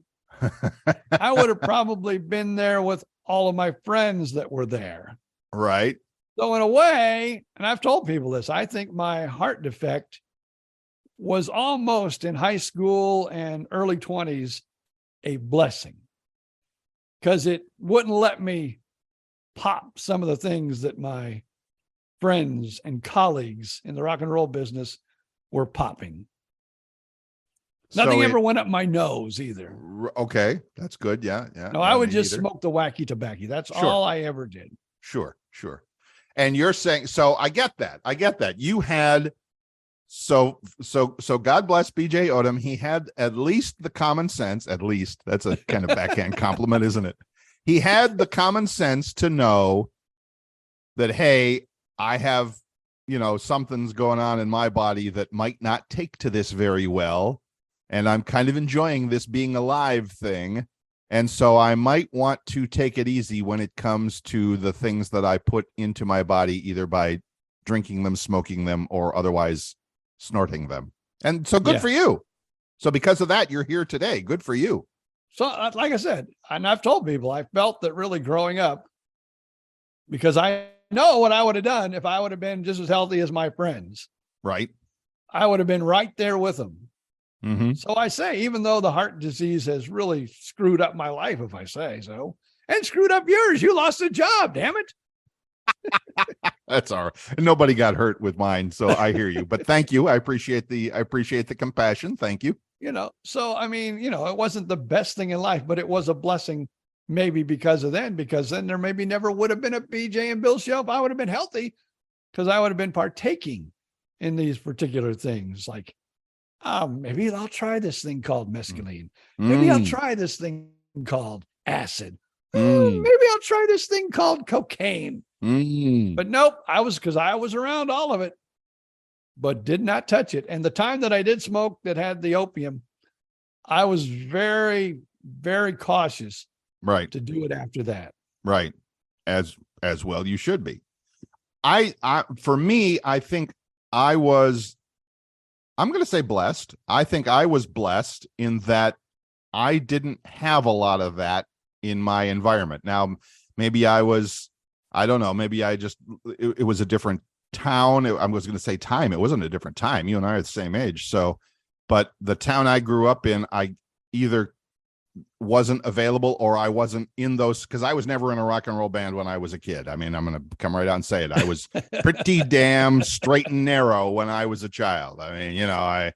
I would have probably been there with all of my friends that were there. Right. So in a way, and I've told people this, I think my heart defect was almost in high school and early 20s a blessing, because it wouldn't let me pop some of the things that my friends and colleagues in the rock and roll business were popping. Nothing ever went up my nose either. Okay, that's good. Yeah. No, I would just smoke the wacky tobacco. That's all I ever did. Sure. And you're saying, so I get that. You had, so God bless BJ Odom. He had at least the common sense, at least, that's a kind of backhand compliment, isn't it? He had the common sense to know that, hey, I have, something's going on in my body that might not take to this very well. And I'm kind of enjoying this being alive thing. And so I might want to take it easy when it comes to the things that I put into my body, either by drinking them, smoking them, or otherwise snorting them. And so good for you. So because of that, you're here today. Good for you. So like I said, and I've told people, I felt that really growing up, because I know what I would have done if I would have been just as healthy as my friends. Right. I would have been right there with them. Mm-hmm. So I say, even though the heart disease has really screwed up my life, if I say so, and screwed up yours, you lost a job, damn it. That's all right. Nobody got hurt with mine, so I hear you. But thank you. I appreciate the compassion. Thank you. So I mean, it wasn't the best thing in life, but it was a blessing, maybe because then there maybe never would have been a BJ and Bill show if I would have been healthy, because I would have been partaking in these particular things, like, maybe I'll try this thing called mescaline. Maybe I'll try this thing called acid. Maybe I'll try this thing called cocaine. But nope, because I was around all of it, but did not touch it. And the time that I did smoke that had the opium, I was very, very cautious to do it after that. Right. As well you should be. For me, I think I'm going to say blessed. I think I was blessed in that I didn't have a lot of that in my environment. Now, maybe I don't know, maybe it was a different town. I was going to say time. It wasn't a different time. You and I are the same age. So, but the town I grew up in, I either wasn't available or I wasn't in those, because I was never in a rock and roll band when I was a kid. I mean, I'm going to come right out and say it. I was pretty damn straight and narrow when I was a child. I mean, I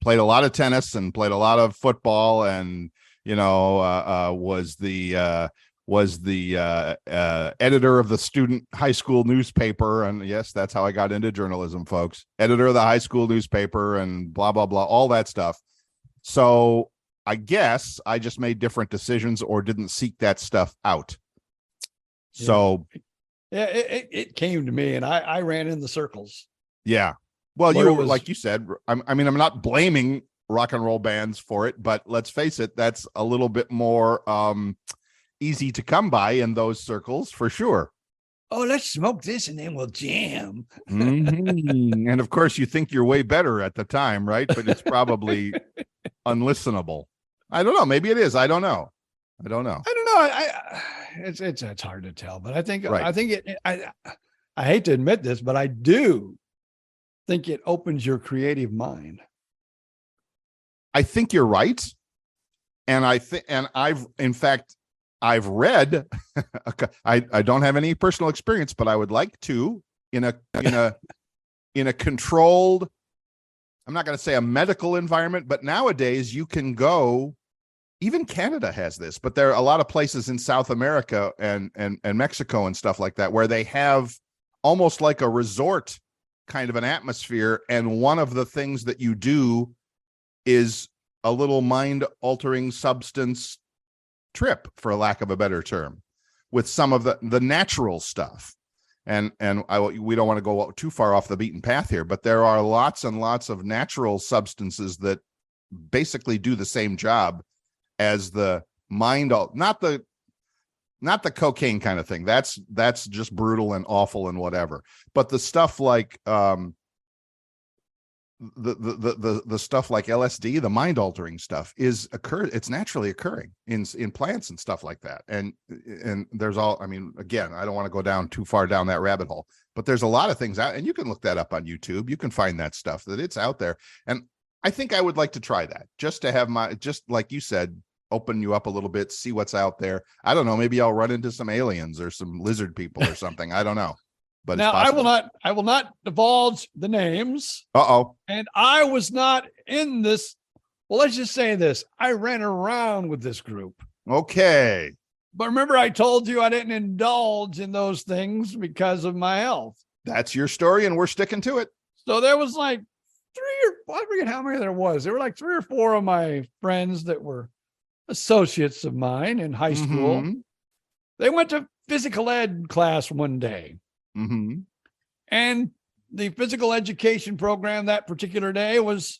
played a lot of tennis and played a lot of football, and was the editor of the student high school newspaper. And yes, that's how I got into journalism, folks. Editor of the high school newspaper and blah, blah, blah, all that stuff. So I guess I just made different decisions or didn't seek that stuff out. So it came to me and I ran in the circles. Yeah. Well, like you said, I'm not blaming rock and roll bands for it, but let's face it, that's a little bit more easy to come by in those circles for sure. Oh, let's smoke this and then we'll jam. Mm-hmm. And of course you think you're way better at the time, right? But it's probably unlistenable. I don't know. Maybe it is. I don't know. It's hard to tell, but I think I hate to admit this, but I do think it opens your creative mind. I think you're right. And I've read, I don't have any personal experience, but I would like to in a controlled, I'm not going to say a medical environment, but nowadays you can go, even Canada has this, but there are a lot of places in South America and Mexico and stuff like that, where they have almost like a resort kind of an atmosphere. And one of the things that you do is a little mind altering substance trip, for lack of a better term, with some of the natural stuff. And we don't want to go too far off the beaten path here, but there are lots and lots of natural substances that basically do the same job as the mind, not the cocaine kind of thing. That's just brutal and awful and whatever. But the stuff like the stuff like LSD, the mind altering stuff it's naturally occurring in plants and stuff like that. And there's all, I mean, again, I don't want to go down too far down that rabbit hole, but there's a lot of things out, and you can look that up on YouTube. You can find that stuff, that it's out there. And I think I would like to try that, just to have just like you said, open you up a little bit, see what's out there. I don't know, maybe I'll run into some aliens or some lizard people or something. I don't know. But now I will not divulge the names. And I was not in this. Well, let's just say this. I ran around with this group. Okay. But remember, I told you I didn't indulge in those things because of my health. That's your story, and we're sticking to it. So there was like I forget how many there was. There were like 3 or 4 of my friends that were associates of mine in high school. Mm-hmm. They went to physical ed class one day. Mm-hmm. And the physical education program that particular day was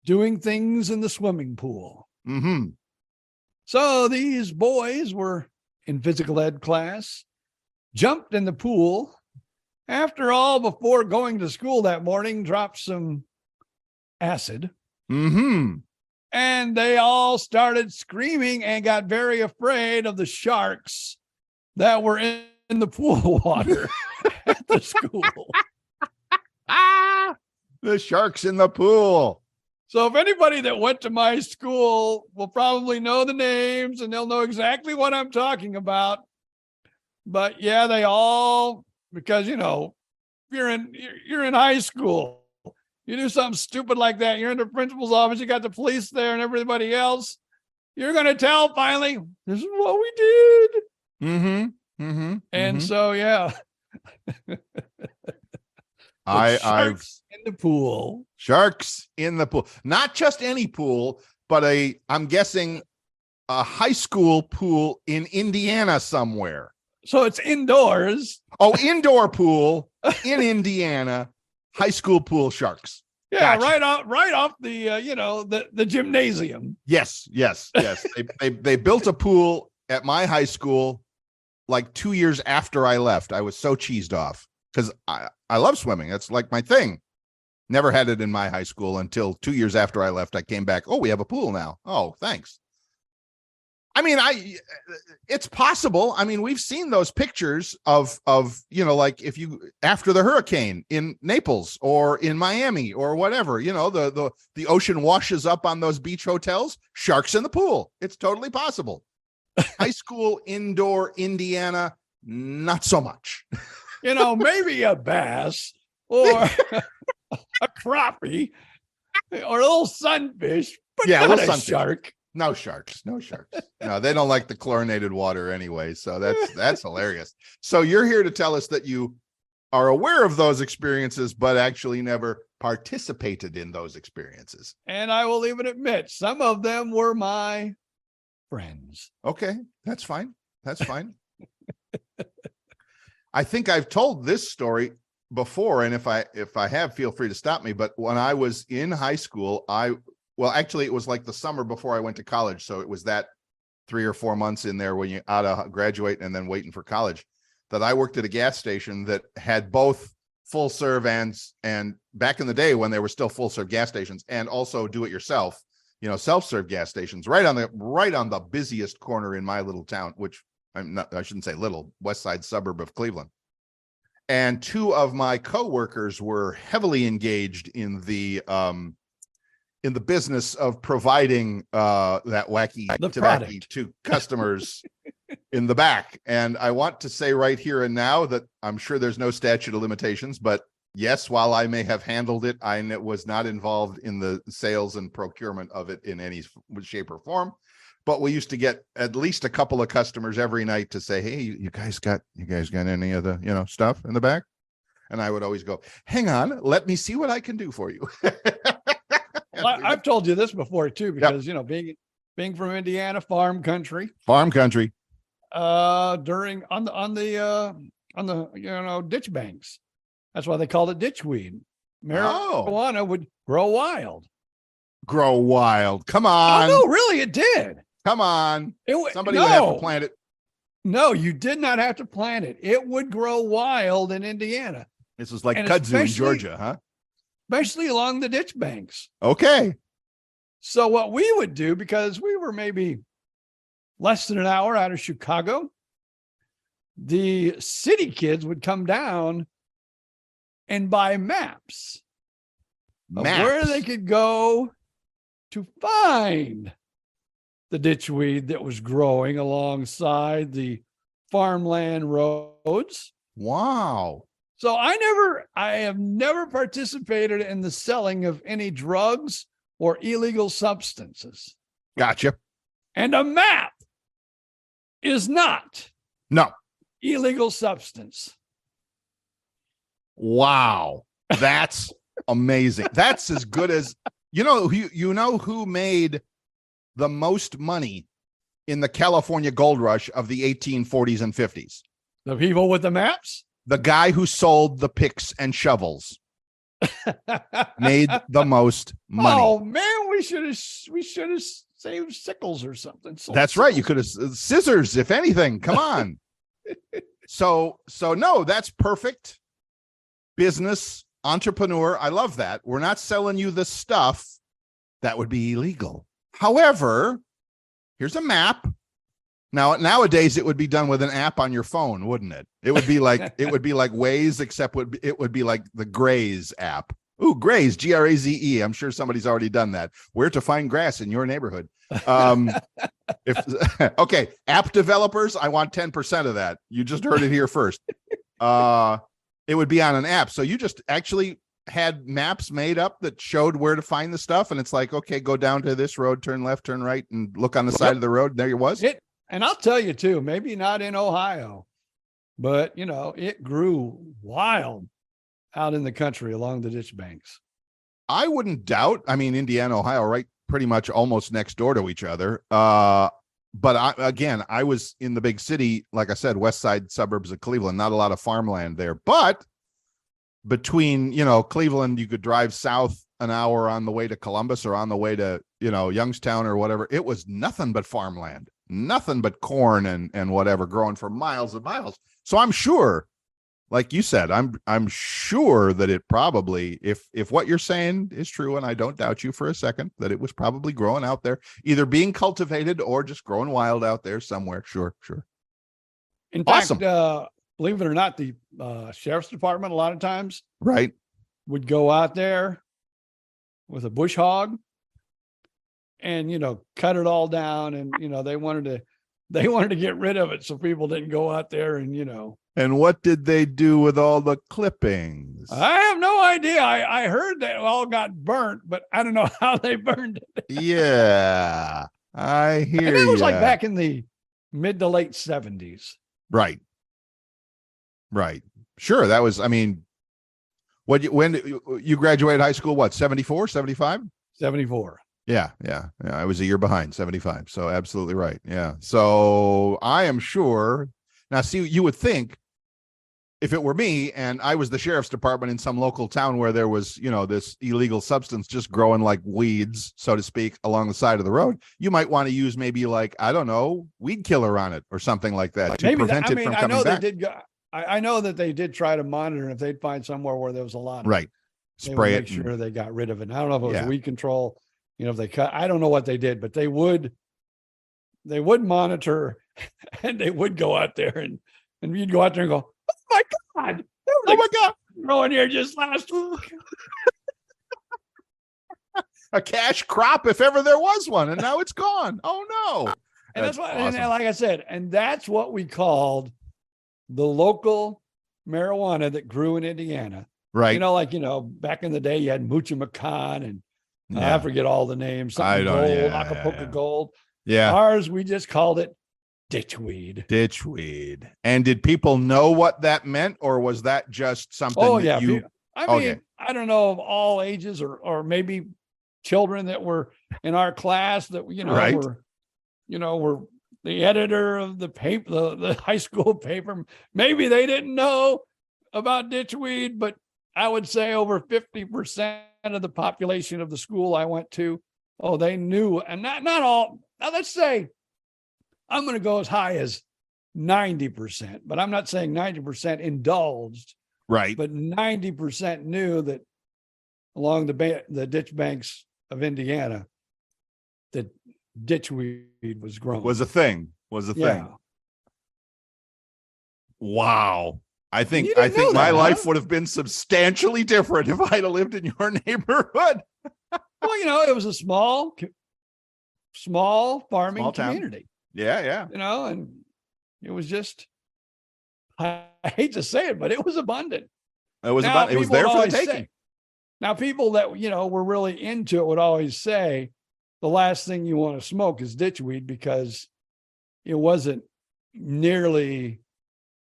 doing things in the swimming pool. Mm-hmm. So these boys were in physical ed class, jumped in the pool. After all, before going to school that morning, dropped some acid. Mm-hmm. And they all started screaming and got very afraid of the sharks that were in the pool water at the school. The sharks in the pool. So if anybody that went to my school will probably know the names, and they'll know exactly what I'm talking about. But yeah, they all, because you're in high school, you do something stupid like that, you're in the principal's office, you got the police there and everybody else, you're going to tell finally, this is what we did. Mm-hmm. Mm-hmm. And so, yeah. Sharks in the pool. Sharks in the pool. Not just any pool, but I'm guessing a high school pool in Indiana somewhere. So it's indoors. Oh, indoor pool in Indiana, high school pool sharks. Yeah, Gotcha. right off the the gymnasium. Yes. They built a pool at my high school like 2 years after I left. I was so cheesed off because I love swimming. That's like my thing. Never had it in my high school until 2 years after I left. I came back. Oh, we have a pool now. Oh, thanks. I mean, it's possible. I mean, we've seen those pictures of, like if you, after the hurricane in Naples or in Miami or whatever, the ocean washes up on those beach hotels, sharks in the pool. It's totally possible. High school, indoor, Indiana, not so much. Maybe a bass or a crappie or a little sunfish, but not a shark. No sharks. No, they don't like the chlorinated water anyway. So that's hilarious. So you're here to tell us that you are aware of those experiences, but actually never participated in those experiences. And I will even admit, some of them were my friends. Okay, that's fine. I think I've told this story before, and if I have, feel free to stop me. But when I was in high school, actually, it was like the summer before I went to college. So it was that 3 or 4 months in there when you out of graduate and then waiting for college, that I worked at a gas station that had both full serve and back in the day when they were still full serve gas stations, and also do it yourself, self-serve gas stations right on the busiest corner in my little town, which I shouldn't say little, west side suburb of Cleveland. And 2 of my coworkers were heavily engaged in the business of providing that wacky tobacco to customers in the back. And I want to say right here and now that I'm sure there's no statute of limitations, but yes, while I may have handled it, I was not involved in the sales and procurement of it in any shape or form. But we used to get at least a couple of customers every night to say, "Hey, you guys got any of the stuff in the back?" And I would always go, "Hang on, let me see what I can do for you." Well, I've told you this before too, because being from Indiana, farm country. During on the ditch banks, that's why they called it ditchweed. Marijuana would grow wild. Come on! Oh no, really, it did. Come on! Somebody would have to plant it. No, you did not have to plant it. It would grow wild in Indiana. This is like kudzu in Georgia, huh? especially along the ditch banks. Okay. So what we would do, because we were maybe less than an hour out of Chicago, the city kids would come down and buy maps of where they could go to find the ditchweed that was growing alongside the farmland roads. Wow. So I have never participated in the selling of any drugs or illegal substances. Gotcha. And a map is not No. illegal substance. Wow. That's amazing. That's as good as, you know who made the most money in the California gold rush of the 1840s and 50s? The people with the maps? The guy who sold the picks and shovels made the most money. Oh man, we should have saved sickles or something. That's right. You could have scissors, if anything. Come on. So no, that's perfect. Business entrepreneur. I love that. We're not selling you the stuff that would be illegal. However, here's a map. Now, nowadays it would be done with an app on your phone, wouldn't it? It would be like Waze, except it would be like the Graze app. Ooh, Graze, Graze. I'm sure somebody's already done that. Where to find grass in your neighborhood. Okay, app developers, I want 10% of that. You just heard it here first. It would be on an app. So you just actually had maps made up that showed where to find the stuff. And it's like, okay, go down to this road, turn left, turn right, and look on the side of the road. There it was. And I'll tell you too, maybe not in Ohio, but it grew wild out in the country along the ditch banks. I wouldn't doubt. I mean, Indiana, Ohio, right, pretty much almost next door to each other. But I was in the big city, like I said, west side suburbs of Cleveland, not a lot of farmland there. But between, Cleveland, you could drive south an hour on the way to Columbus or on the way to, Youngstown or whatever. It was nothing but farmland, nothing but corn and whatever growing for miles and miles. So I'm sure, like you said, I'm sure that it probably, if what you're saying is true, and I don't doubt you for a second, that it was probably growing out there, either being cultivated or just growing wild out there somewhere. Sure. In Awesome. fact, believe it or not, the sheriff's department a lot of times would go out there with a bush hog and cut it all down, and they wanted to get rid of it so people didn't go out there and And what did they do with all the clippings? I have no idea. I heard they all got burnt, but I don't know how they burned it. Yeah, I hear you. And it was like back in the mid to late 70s. Right. Sure. That was, when you graduated high school, what, 74, 75? 74. Yeah. I was a year behind, 75. So absolutely right. Yeah. So I am sure. Now, see, you would think if it were me and I was the sheriff's department in some local town where there was, this illegal substance just growing like weeds, so to speak, along the side of the road, you might want to use maybe like, I don't know, weed killer on it or something like that to prevent it from coming back. I know that they did try to monitor, and if they'd find somewhere where there was a lot of spray it, make sure they got rid of it. And I don't know if it was weed control, if they cut, I don't know what they did, but they would monitor, and they would go out there and you'd go out there and go, oh my God, growing here just last week. A cash crop if ever there was one, and now it's gone. Oh no. And that's what, awesome. And like I said, and that's what we called the local marijuana that grew in Indiana. Right. Back in the day you had Mucha Macan and I forget all the names. Acapulco Gold. Yeah. Ours, we just called it ditchweed. And did people know what that meant, or was that just something? Oh yeah. I don't know of all ages or maybe children that were in our class that, were the editor of the paper, the high school paper. Maybe they didn't know about ditchweed, but I would say over 50% of the population of the school I went to, they knew. And not all. Now let's say I'm going to go as high as 90%, but I'm not saying 90% indulged. Right. But 90% knew that along the ditch banks of Indiana that ditchweed was grown. Was a thing. Wow. I think my life would have been substantially different if I'd have lived in your neighborhood. Well, it was a small farming community. Yeah. And it was just, I hate to say it, but it was abundant. It was there for the taking. Now, people that, were really into it would always say the last thing you want to smoke is ditchweed because it wasn't nearly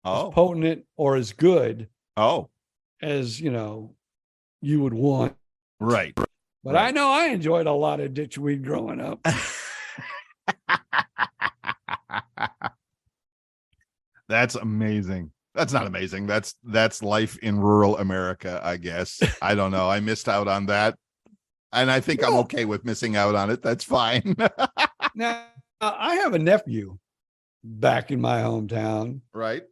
as potent or as good as, you would want. Right. But I know I enjoyed a lot of ditchweed growing up. That's amazing. That's not amazing. That's life in rural America, I guess. I don't know. I missed out on that. And I think I'm okay with missing out on it. That's fine. Now, I have a nephew back in my hometown. Right.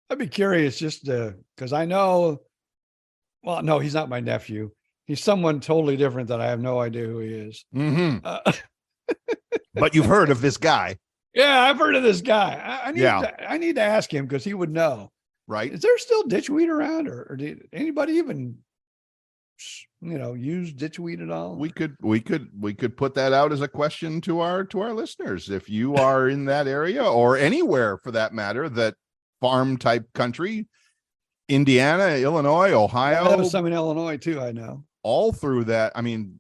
I'd be curious because I know, well, no, he's not my nephew. He's someone totally different that I have no idea who he is. Mm-hmm. But you've heard of this guy. Yeah, I've heard of this guy. I need to ask him because he would know. Right. Is there still ditchweed around or did anybody even, use ditchweed at all? We could put that out as a question to our listeners. If you are in that area or anywhere for that matter, that farm type country, Indiana, Illinois, Ohio. There was some in Illinois too, I know. All through that. I mean,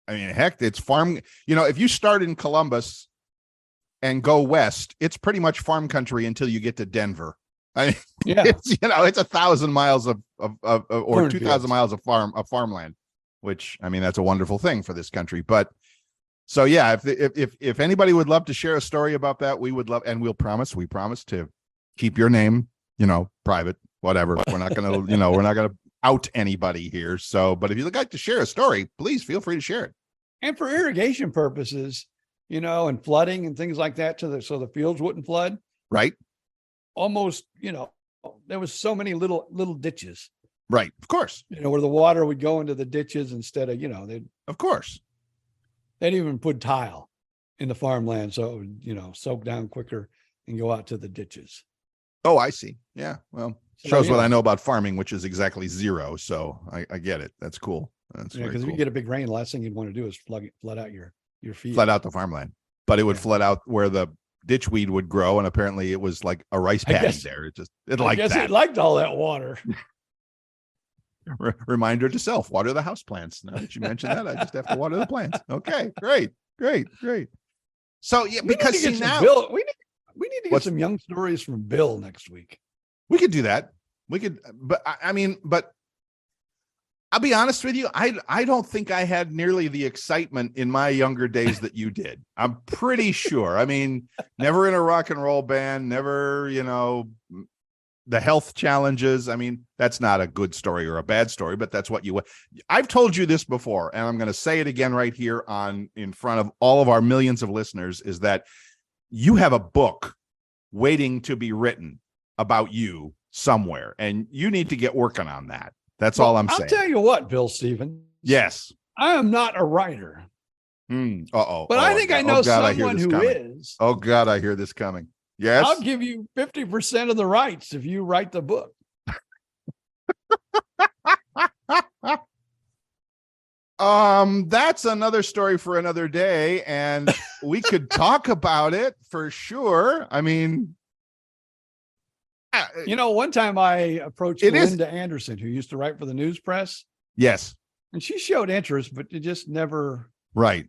heck, it's farm. If you start in Columbus and go west, it's pretty much farm country until you get to Denver. It's 1,000 miles or 2,000 miles of farmland, which that's a wonderful thing for this country. But so yeah, if anybody would love to share a story about that, we would love, and we promise to keep your name, private, whatever. We're not gonna, we're not gonna out anybody here. So, but if you'd like to share a story, please feel free to share it. And for irrigation purposes, and flooding and things like that, so the fields wouldn't flood. Right. Almost, there was so many little ditches. Right. Of course. Where the water would go into the ditches instead of, of course. They'd even put tile in the farmland so it would, soak down quicker and go out to the ditches. Oh, I see. Yeah. Well, shows what I know about farming, which is exactly zero. So I get it. That's cool. That's because if you get a big rain, the last thing you'd want to do is flood out your field. Flood out the farmland. But it would flood out where the ditchweed would grow, and apparently it was like a rice paddy there. I guess it liked all that water. Reminder to self: water the house plants. Now that you mentioned that, I just have to water the plants. Okay, great. So yeah, because Bill, we need to get some young stories from Bill next week. We could do that. We could, but I'll be honest with you. I don't think I had nearly the excitement in my younger days that you did. I'm pretty sure. Never in a rock and roll band, never, the health challenges. That's not a good story or a bad story, but that's what I've told you this before, and I'm going to say it again right here in front of all of our millions of listeners, is that you have a book waiting to be written about you somewhere, and you need to get working on that. That's all I'm saying. I'll tell you what, Bill Stevens. Yes. I am not a writer. But I think I know someone who is. Oh, God, I hear this coming. Yes. I'll give you 50% of the rights if you write the book. That's another story for another day, and we could talk about it for sure. One time I approached Linda Anderson, who used to write for the News Press. Yes. And she showed interest, but it just never. Right.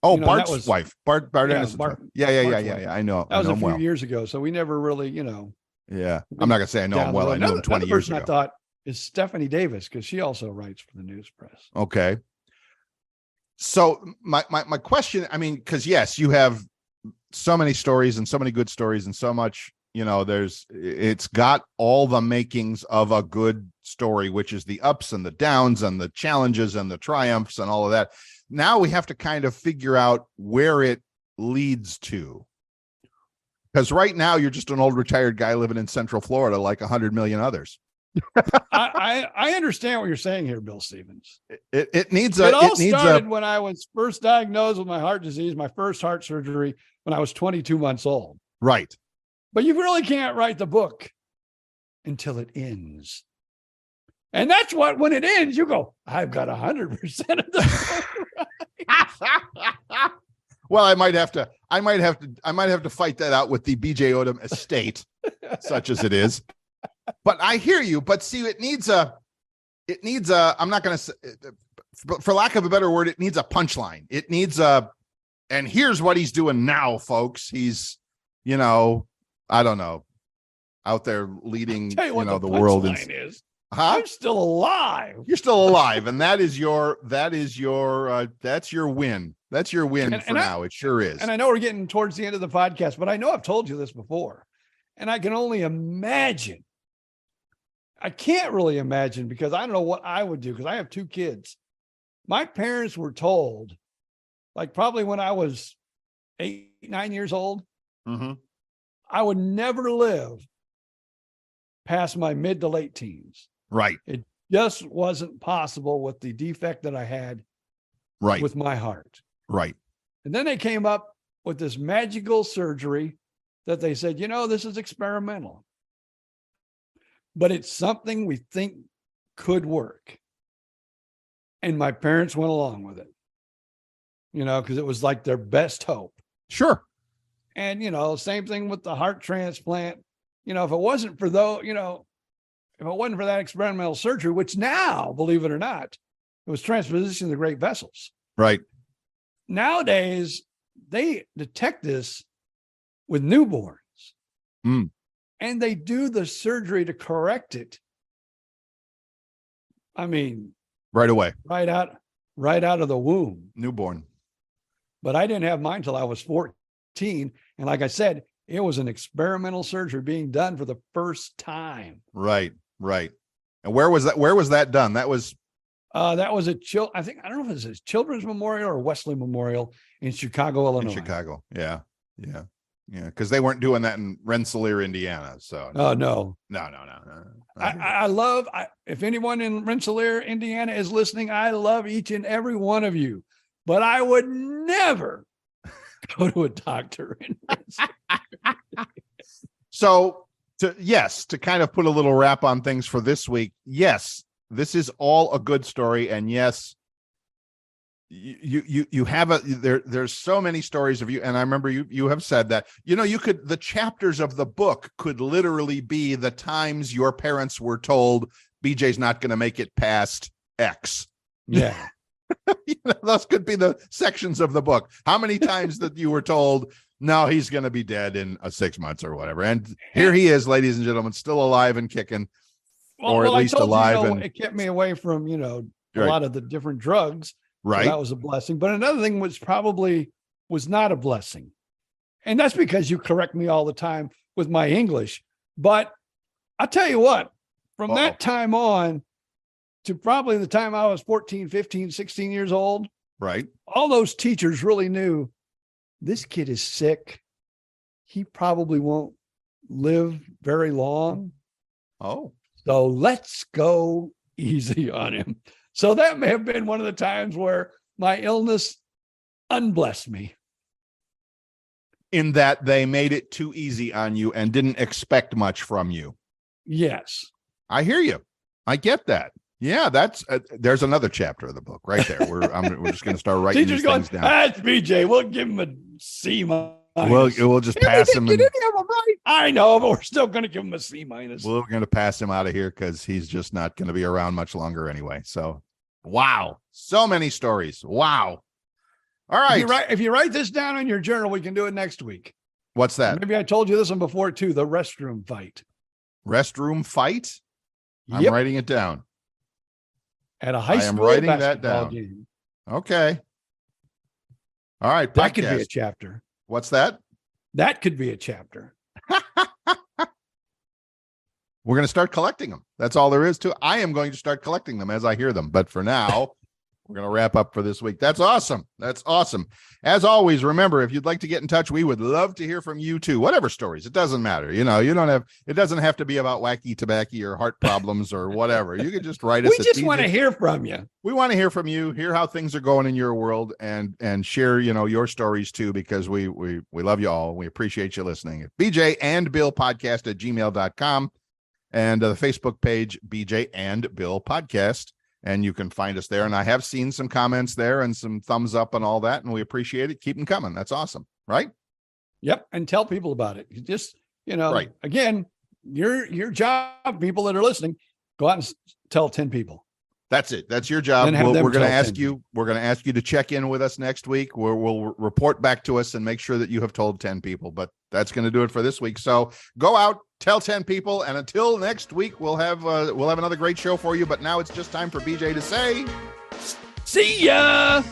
Oh, Bart's wife. Bart Anderson's wife. Yeah. I know. That was a few years ago. So we never really, Yeah. I'm not going to say I know him well. I know him 20 years ago. I thought is Stephanie Davis, because she also writes for the News Press. Okay. So my question, because yes, you have so many stories and so many good stories and so much, it's got all the makings of a good story, which is the ups and the downs and the challenges and the triumphs and all of that. Now we have to kind of figure out where it leads to. Because right now you're just an old retired guy living in Central Florida like 100 million others. I I understand what you're saying here, Bill Stevens. It needs It all it needs started when I was first diagnosed with my heart disease, my first heart surgery when I was 22 months old. right. But you really can't write the book until it ends. And that's what, when it ends, you go, I've got 100% of the book. Well, I might have to fight that out with the BJ Odom estate, such as it is. But I hear you. But see, it needs a, I'm not going to say, for lack of a better word, it needs a punchline. It needs and here's what he's doing now, folks. He's, I don't know, out there leading, Tell you what the the world is. Huh? I'm still alive. You're still alive, and that's your win. That's your win for now. It sure is. And I know we're getting towards the end of the podcast, but I know I've told you this before, and I can only imagine. I can't really imagine because I don't know what I would do because I have 2 kids. My parents were told, like probably when I was 8, 9 years old, I would never live past my mid to late teens. Right. It just wasn't possible with the defect that I had with my heart. Right. And then they came up with this magical surgery that they said, this is experimental, but it's something we think could work. And my parents went along with it, because it was like their best hope. Sure. And, same thing with the heart transplant. If it wasn't for if it wasn't for that experimental surgery, which now, believe it or not, it was transposition of the great vessels. Right. Nowadays, they detect this with newborns. And they do the surgery to correct it. I mean, right away. Right out of the womb. Newborn. But I didn't have mine till I was 14. And like I said, it was an experimental surgery being done for the first time. Right. Right. And where was that? Where was that done? That was I don't know if it's a Children's Memorial or Wesley Memorial in Chicago, Illinois. In Chicago. Yeah. Yeah. Yeah. Because they weren't doing that in Rensselaer, Indiana. So oh no. No. I love if anyone in Rensselaer, Indiana is listening, I love each and every one of you. But I would never go to a doctor in Rensselaer. So to kind of put a little wrap on things for this week. Yes, this is all a good story. And yes, you have there's so many stories of you. And I remember you have said that, the chapters of the book could literally be the times your parents were told BJ's not going to make it past X. Yeah. Those could be the sections of the book. How many times that you were told, no, he's going to be dead in 6 months or whatever. And here he is, ladies and gentlemen, still alive and kicking, or at least alive. And it kept me away from, a lot of the different drugs. Right. So that was a blessing. But another thing was not a blessing. And that's because you correct me all the time with my English. But I'll tell you what, from that time on to probably the time I was 14, 15, 16 years old. Right. All those teachers really knew this kid is sick. He probably won't live very long. Oh. So let's go easy on him. So that may have been one of the times where my illness unblessed me. In that they made it too easy on you and didn't expect much from you. Yes. I hear you. I get that. Yeah, that's there's another chapter of the book right there. We're just going to start writing these things down. That's BJ. We'll give him a C-. We'll just pass him. You didn't have him right. I know, but we're still going to give him a C-. We're going to pass him out of here because he's just not going to be around much longer anyway. So, wow, so many stories. Wow. All right. If you write this down in your journal, we can do it next week. What's that? Maybe I told you this one before too. The restroom fight. Restroom fight. I'm Yep. writing it down. At a high school writing that basketball down. game. Okay. All right. That could be podcast. a chapter. What's that? That could be a chapter. We're going to start collecting them. That's all there is to it. I am going to start collecting them as I hear them. But for now, We're going to wrap up for this week. That's awesome. That's awesome. As always, remember, if you'd like to get in touch, we would love to hear from you too. Whatever stories, it doesn't matter. You don't have, it doesn't have to be about wacky tobacco or heart problems or whatever. You can just write us. We just want to hear from you. We want to hear from you, hear how things are going in your world, and share, your stories too, because we love you all. We appreciate you listening. BJ and Bill podcast at gmail.com and the Facebook page, BJ and Bill podcast. And you can find us there. And I have seen some comments there and some thumbs up and all that. And we appreciate it. Keep them coming. That's awesome. Right? Yep. And tell people about it. Just, right. Again, your job, people that are listening, go out and tell 10 people. That's it. That's your job. We're going to ask you. We're going to ask you to check in with us next week. We'll report back to us and make sure that you have told 10 people. But that's going to do it for this week. So go out, tell 10 people, and until next week, we'll have another great show for you. But now it's just time for BJ to say, "See ya."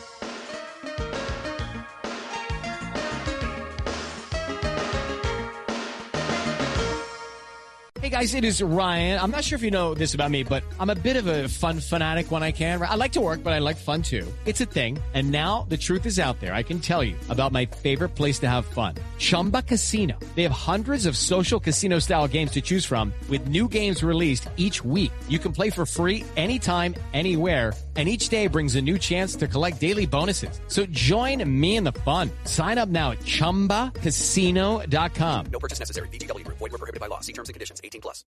Hey guys, it is Ryan. I'm not sure if you know this about me, but I'm a bit of a fun fanatic when I can. I like to work, but I like fun too. It's a thing. And now the truth is out there. I can tell you about my favorite place to have fun. Chumba Casino. They have hundreds of social casino style games to choose from with new games released each week. You can play for free anytime, anywhere. And each day brings a new chance to collect daily bonuses. So join me in the fun. Sign up now at ChumbaCasino.com. No purchase necessary. VGW Group. Void where prohibited by law. See terms and conditions. 18+.